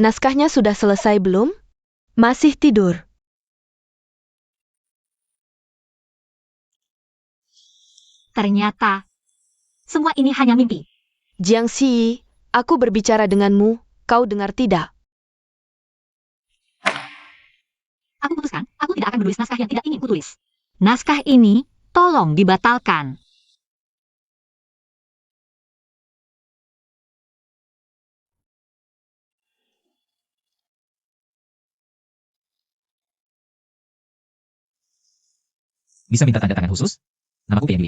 Naskahnya sudah selesai belum? Masih tidur. Ternyata, semua ini hanya mimpi. Jiang Xi, aku berbicara denganmu, kau dengar tidak? Aku putuskan, aku tidak akan menulis naskah yang tidak ingin kutulis. Naskah ini, tolong dibatalkan. Bisa minta tanda tangan khusus? Namaku PNB.